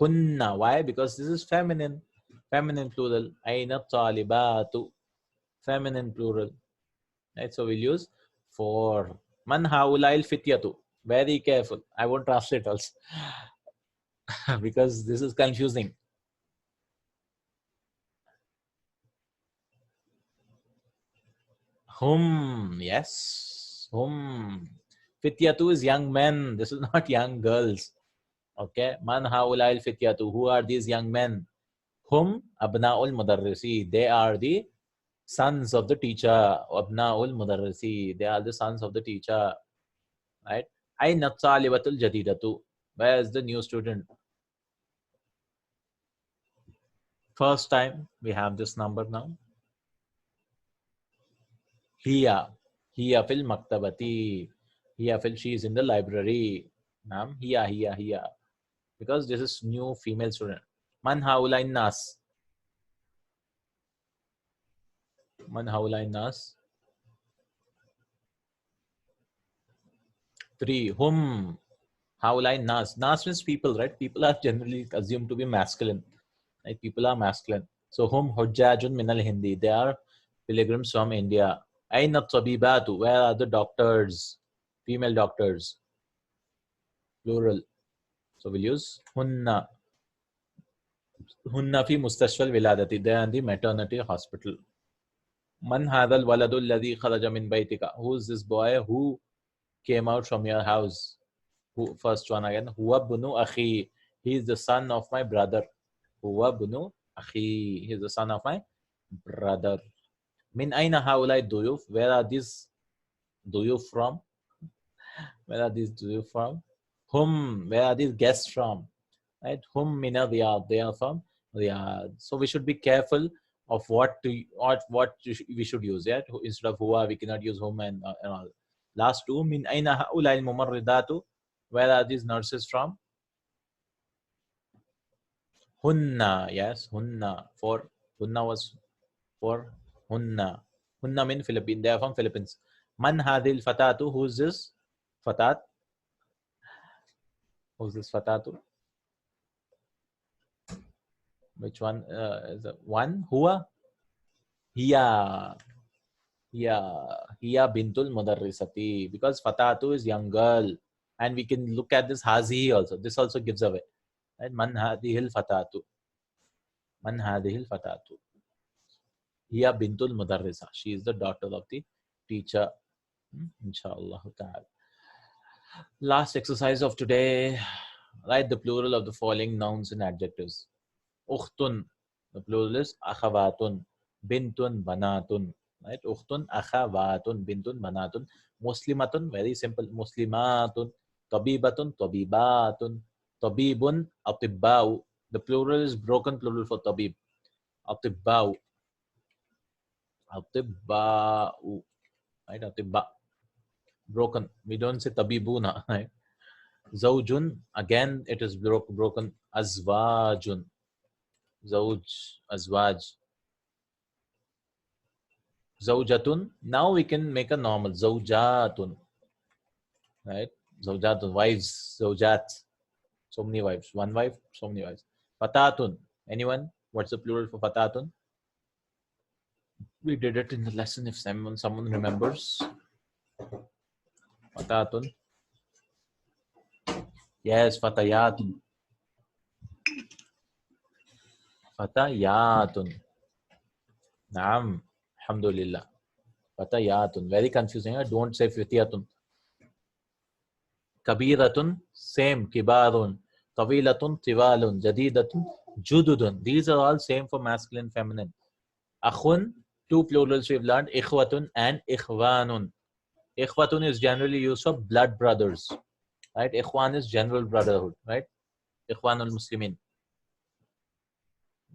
Hunna. Why? Because this is feminine. Feminine plural. Aina talibatu. Feminine plural. Right? So we'll use 4. Man haulail fityatu. Very careful. I won't translate also because this is confusing. Hum. Yes. Hum. Fityatu is young men. This is not young girls. Okay. Man haulail fityatu. Who are these young men? Hum abna'ul mudarrisi. They are the sons of the teacher. Abna'ul mudarrisi. They are the sons of the teacher. Right? Aina talibatul jadidatu. Where is the new student? First time we have this number now. Hiya. Hiya fil maktabati. Hiya fil, she is in the library. Naam. Hiya. Because this is new female student. Man haulain nas. Man haulain nas. 3. Hum. Haulain nas. Nas means people, right? People are generally assumed to be masculine. Right? People are masculine. So hum hujjajun minal Hindi. They are pilgrims from India. Aina tabibatu. Where are the doctors? Female doctors. Plural. So we'll use hunna. Hunna fi mustashfal wiladati. They are in the maternity hospital. Man hadal waladul ladhi kharaja min baytika. Who is this boy who came out from your house? Who, first one again. Huwa bunu akhi. He is the son of my brother. Huwa bunu akhi. He is the son of my brother. Min aina haulai duyuf. Where are these duyuf from? Where are these duyuf from? Hum. Where are these guests from? Right? Hum mina Riyadh. They are from Riyadh. So we should be careful of what we should use. Yeah? Instead of huwa, we cannot use hum and all. Last two. Min aina haulai mumarridatu. Where are these nurses from? Hunna. Yes, hunna. For hunna was for hunna. Hunna mean Philippines. They are from Philippines. Man hadil fatatu. Who's this fatat? Who's this fatatu? Which one is the one? Huwa? Hiya. Hiya bintul mudarrisati. Because fatatu is young girl. And we can look at this hazi also. This also gives away. Right? Man hadihil fatatu. Man hadihil fatatu. Hiya bintul mudarrisa. She is the daughter of the teacher. Inshallah ta'ala. Last exercise of today. Write the plural of the following nouns and adjectives. Ukhtun. The plural is akhawatun. Bintun banatun. Right? Ukhtun akhawatun. Bintun banatun. Muslimatun. Very simple. Muslimatun. Tabibatun. Tabibatun. Tabibun. Atibbau. The plural is broken plural for tabib. Atibbau. Atibbau. Right? Atibba. Broken. We don't say tabibuna. Right? Zawjun. Again, it is broken. Azwajun. Zawj. Azwaj. Zawjatun. Now we can make a normal. Zawjatun. Right? Zawjatun. Wives. Zawjat. So many wives. One wife, so many wives. Fatatun. Anyone? What's the plural for fatatun? We did it in the lesson if someone remembers. Fatatun. Yes, fatayatun. Fatayatun. Naam. Alhamdulillah. Fatayatun. Very confusing. Don't say fityatun. Kabiratun. Same. Kibarun. Tawilatun, tiwalun, jadidatun, jududun. These are all same for masculine, feminine. Akhun, two plurals we've learned, ikhwatun and ikhwanun. Ikhwatun is generally used for blood brothers, right? Ikhwan is general brotherhood, right? Ikhwanul Muslimin.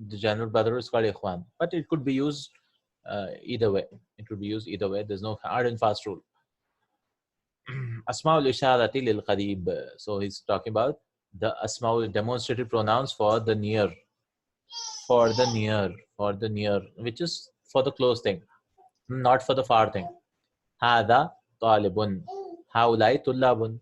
The general brother is called ikhwan, but it could be used either way. It could be used either way. There's no hard and fast rule. Asmaul isharati lil qarib. So he's talking about the asmaul demonstrative pronouns for the near, for the near, for the near, which is for the close thing, not for the far thing. Hada talibun. Haulai tullabun.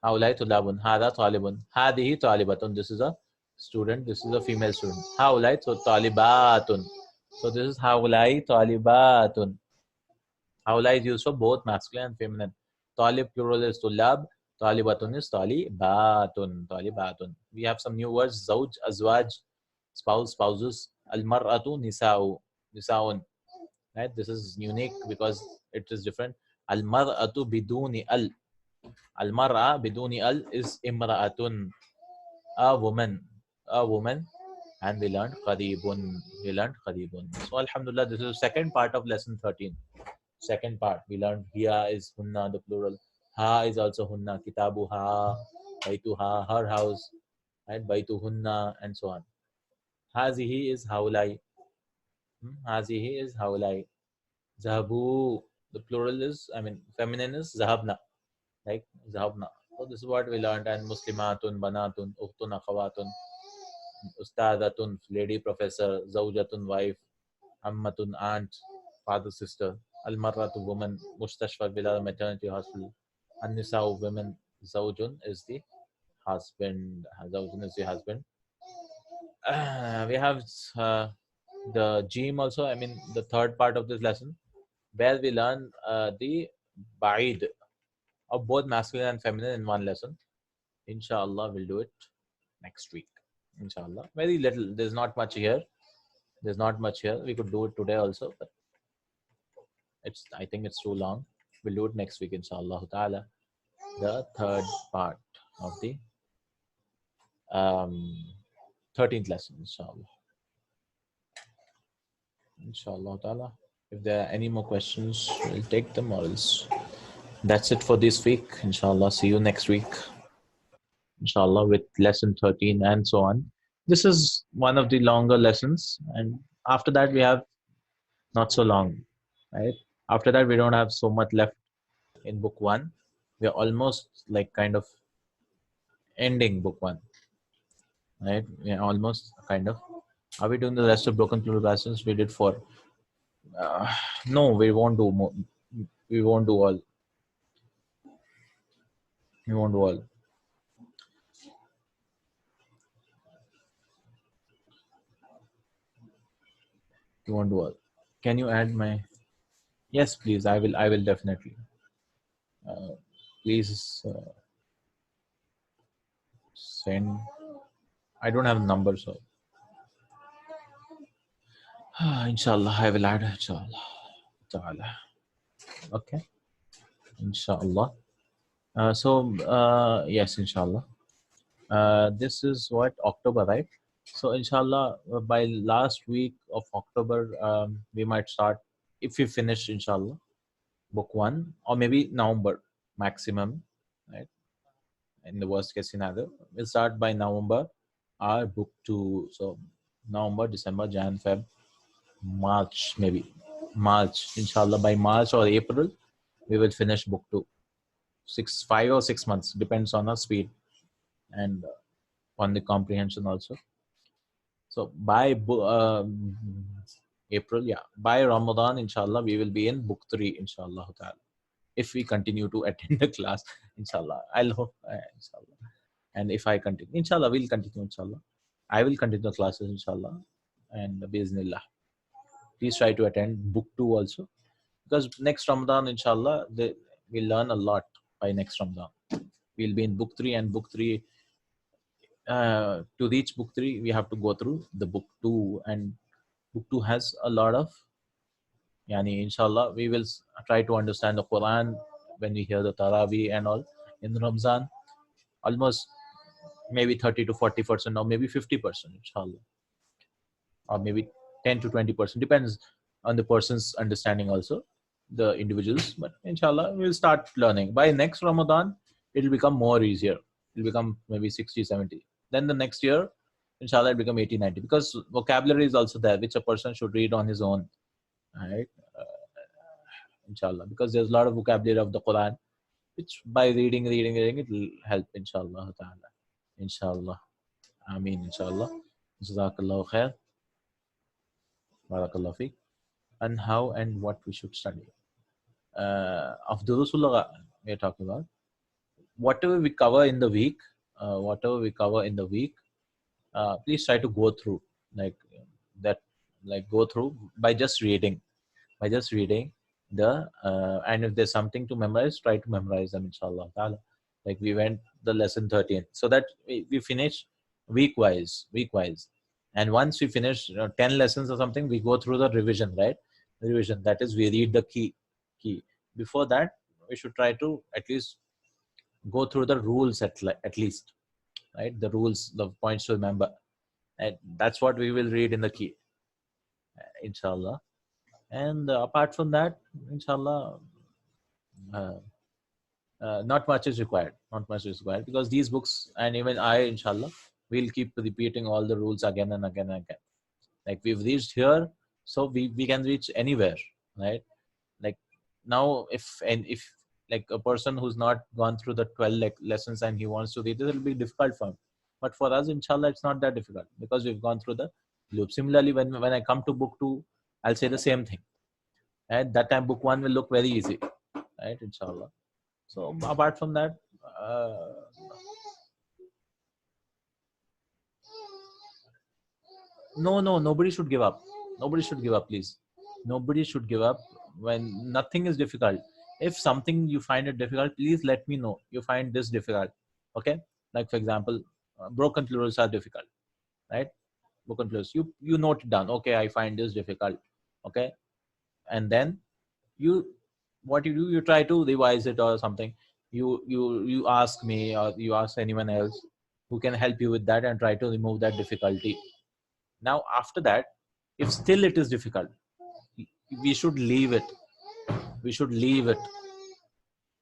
Haulai tullabun. Hada talibun. Hadihi talibatun. This is a student. This is a female student. Haulai talibatun. So this is haulai talibatun. Haula is used for both masculine and feminine. Talib plural is tulab. Talibatun is talibatun. Talibatun. We have some new words. Zawj, azwaj, spouse, spouses. Al-mar'atu, nisa'u. Nisa'un. Right? This is unique because it is different. Al-mar'atu biduni al. Al-mar'a biduni al is imra'atun. A woman. A woman. And we learned qaribun. We learned qaribun. So alhamdulillah, this is the second part of lesson 13. Second part, we learned hiya is hunna, the plural. Ha is also hunna. Kitabu ha, baituha, her house, right? Baitu hunna, and so on. Hazihi is haulai. Hazihi is haulai. Zahabu, the plural is, feminine is zahabna, like zahabna. So this is what we learned. And muslimatun, banatun, ukhtun, akhawatun, ustadatun, lady professor, zawjatun, wife, ammatun, aunt, father, sister, al-marratu, woman, mustashfa, bilal, maternity hospital, an-nisa'u, women, zawjun is the husband, zawjun is the husband. We have the Jim also, the third part of this lesson, where we learn the ba'id of both masculine and feminine in one lesson. Inshallah, we'll do it next week. Inshallah. Very little. There's not much here. There's not much here. We could do it today also, but I think it's too long. We'll do it next week, inshallah ta'ala. The third part of the 13th lesson, inshallah. Inshallah ta'ala. If there are any more questions, we'll take them, or else that's it for this week. Inshallah. See you next week. Inshallah, with lesson 13 and so on. This is one of the longer lessons, and after that we have not so long, right? After that we don't have so much left in book one. We are almost like kind of ending book one, right? We are almost kind of. Are we doing the rest of broken plural lessons? We did four. No, we won't do more. We won't do all. We won't do all. We won't do all. Can you add my? Yes, please. I will. I will definitely. Please send. I don't have a number, so inshallah I will add. Inshallah. Ta'ala. Okay. Inshallah. Yes, inshallah. This is what October, right? So inshallah, by last week of October, we might start, if we finish inshallah book one, or maybe November maximum, right? In the worst case scenario, we'll start by November our book two. So November, December, Jan, Feb, March, maybe March, inshallah. By March or April, we will finish book two. 5 or 6 months, depends on our speed and on the comprehension also. So by April, yeah, by Ramadan, inshallah, we will be in book three, inshallah ta'ala. If we continue to attend the class, inshallah, I'll hope, inshallah. And if I continue, inshallah, we'll continue, inshallah. I will continue the classes, inshallah, and biznillah. Please try to attend book two also, because next Ramadan, inshallah, we'll learn a lot by next Ramadan. We'll be in book three, and book three, to reach book three, we have to go through the book two, and book two has a lot of, inshallah, we will try to understand the Qur'an when we hear the Taraweeh and all in Ramzan. Almost maybe 30 to 40%, or maybe 50%, inshallah, or maybe 10 to 20%, depends on the person's understanding also, the individuals. But inshallah, we'll start learning. By next Ramadan, it'll become more easier. It'll become maybe 60, 70. Then the next year, inshallah, it'll become 80, 90, because vocabulary is also there, which a person should read on his own, right? Inshallah, because there's a lot of vocabulary of the Quran, which by reading, it will help, inshallah ta'ala. Inshallah. Ameen, inshallah. Jazakallahu khair. Barakallahu fiqh. And how and what we should study. Of Durusullah we are talking about. Whatever we cover in the week, please try to go through like that, like go through by just reading, the and if there's something to memorize, try to memorize them, inshallah ta'ala. Like we went the lesson 13, so that we finish week wise. And once we finish 10 lessons or something, we go through the revision, right? The revision, that is, we read the key. Before that, we should try to at least go through the rules at least, right? The rules, the points to remember, and that's what we will read in the key, inshallah. And apart from that, inshallah, uh, not much is required. Because these books, and even I, inshallah, will keep repeating all the rules again and again and again. Like we've reached here, so we can reach anywhere, right? Like now, if like a person who's not gone through the 12 lessons and he wants to read, it will be difficult for him. But for us, inshallah, it's not that difficult, because we've gone through the loop. Similarly, when I come to book 2, I'll say the same thing. At that time, book 1 will look very easy, right? Inshallah. So apart from that, no, nobody should give up. Please. Nobody should give up when nothing is difficult. If something you find it difficult, please let me know. You find this difficult, okay? Like for example, broken plurals are difficult, right? Broken plurals. You note it down. Okay, I find this difficult. Okay, and then what you do, you try to revise it or something. You ask me, or you ask anyone else who can help you with that, and try to remove that difficulty. Now after that, if still it is difficult, we should leave it.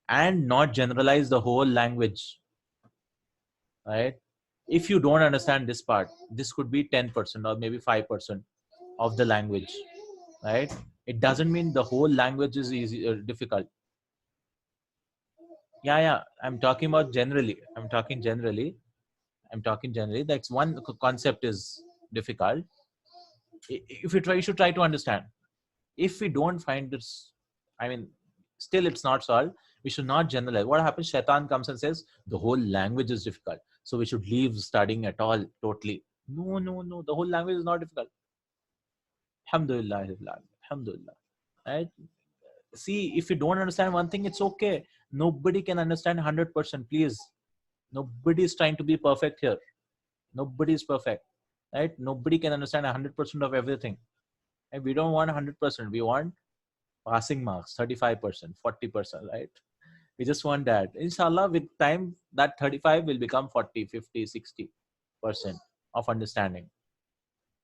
And not generalize the whole language, right? If you don't understand this part, this could be 10% or maybe 5% of the language, right? It doesn't mean the whole language is easy or difficult. Yeah, I'm talking about generally. That's one concept is difficult. If you try, you should try to understand. If we don't find this, I mean, still it's not solved, we should not generalize. What happens? Shaitan comes and says the whole language is difficult, so we should leave studying at all totally. No. The whole language is not difficult. Alhamdulillah. Right? See, if you don't understand one thing, it's okay. Nobody can understand 100%. Please, nobody is trying to be perfect here. Nobody is perfect, right? Nobody can understand 100% of everything. And we don't want 100%. We want passing marks, 35%, 40%, right? We just want that. Inshallah, with time, that 35 will become 40, 50, 60% of understanding,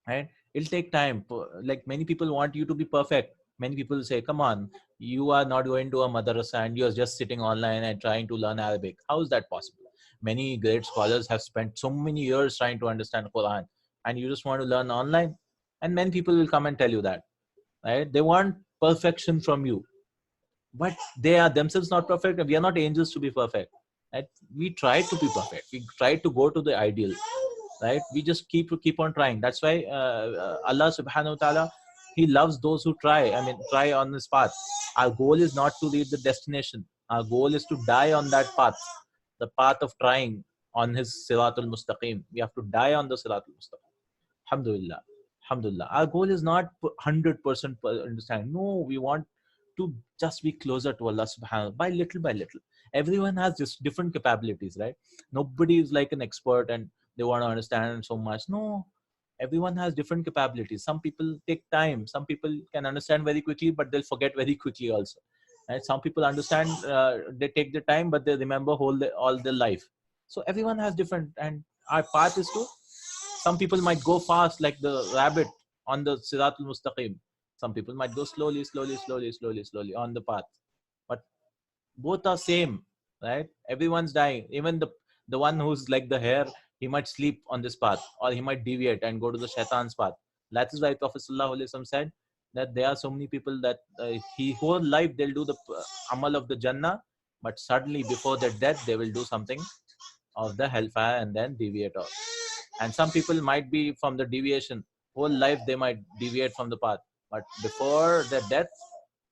right? It'll take time. Like many people want you to be perfect. Many people say, come on, you are not going to a madrasa and you're just sitting online and trying to learn Arabic. How is that possible? Many great scholars have spent so many years trying to understand Quran, and you just want to learn online. And many people will come and tell you that, right? They want perfection from you, but they are themselves not perfect, and we are not angels to be perfect, right? We try to be perfect, we try to go to the ideal, right? We just keep on trying. That's why Allah subhanahu wa ta'ala, he loves those who try. I mean, try on this path. Our goal is not to reach the destination. Our goal is to die on that path, the path of trying on his siratul mustaqim. We have to die on the siratul mustaqim. Alhamdulillah. Our goal is not 100% understanding. No, we want to just be closer to Allah subhanahu by little. Everyone has just different capabilities, right? Nobody is like an expert and they want to understand so much. No, everyone has different capabilities. Some people take time. Some people can understand very quickly, but they'll forget very quickly also. And some people understand, they take the time, but they remember all their life. So everyone has different, and our path is to, some people might go fast like the rabbit on the Siratul Mustaqim. Some people might go slowly on the path. But both are same, right? Everyone's dying. Even the one who's like the hare, he might sleep on this path, or he might deviate and go to the shaitan's path. That is why Prophet Sallallahu Alaihi Wasallam said that there are so many people that he whole life they'll do the amal of the Jannah, but suddenly before their death they will do something of the hellfire and then deviate off. And some people might be from the deviation, whole life they might deviate from the path, but before their death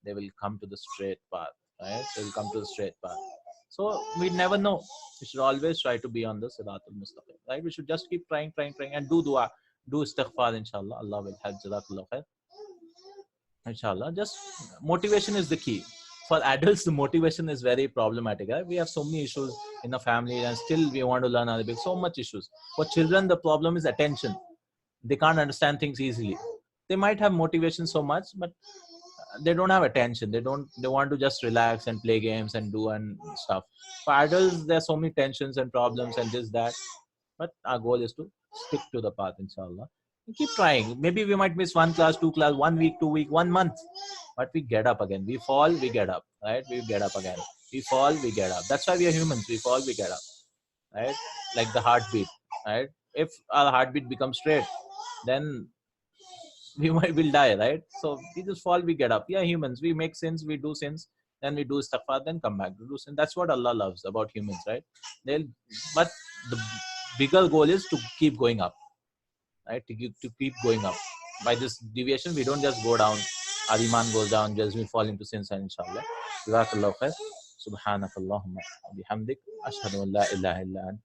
they will come to the straight path, right? They will come to the straight path. So we never know. We should always try to be on the Siratul Mustaqim, right? We should just keep trying, and do dua, do istighfar, inshallah. Allah will help. Jazakallah khair. Inshallah. Just motivation is the key. For adults, the motivation is very problematic. Right? We have so many issues in the family, and still we want to learn Arabic. So much issues. For children, the problem is attention. They can't understand things easily. They might have motivation so much, but they don't have attention. They want to just relax and play games and do and stuff. For adults, there are so many tensions and problems and this, that. But our goal is to stick to the path, inshallah. And keep trying. Maybe we might miss 1 class, 2 class, 1 week, 2 week, 1 month. But we get up again. We fall, we get up. Right? We get up again. We fall, we get up. That's why we are humans. We fall, we get up. Right? Like the heartbeat. Right? If our heartbeat becomes straight, then we will die, right? So we just fall, we get up. Yeah, humans, we make sins, we do sins, then we do istighfar, then come back to do sin. That's what Allah loves about humans, right? But the bigger goal is to keep going up, right? To keep going up. By this deviation, we don't just go down. Our iman goes down, just we fall into sins, and inshallah. Jazakallahu khair. Subhanakallahumma bihamdik. Ashhadu an la ilaha illa ant.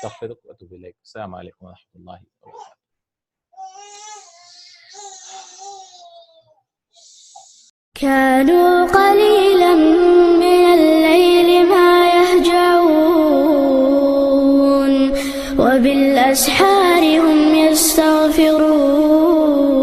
Astaghfiruka wa atubu ilayk. Assalamu alaikum wa rahmatullahi wa barakatuh. كانوا قليلا من الليل ما يهجعون وبالأسحار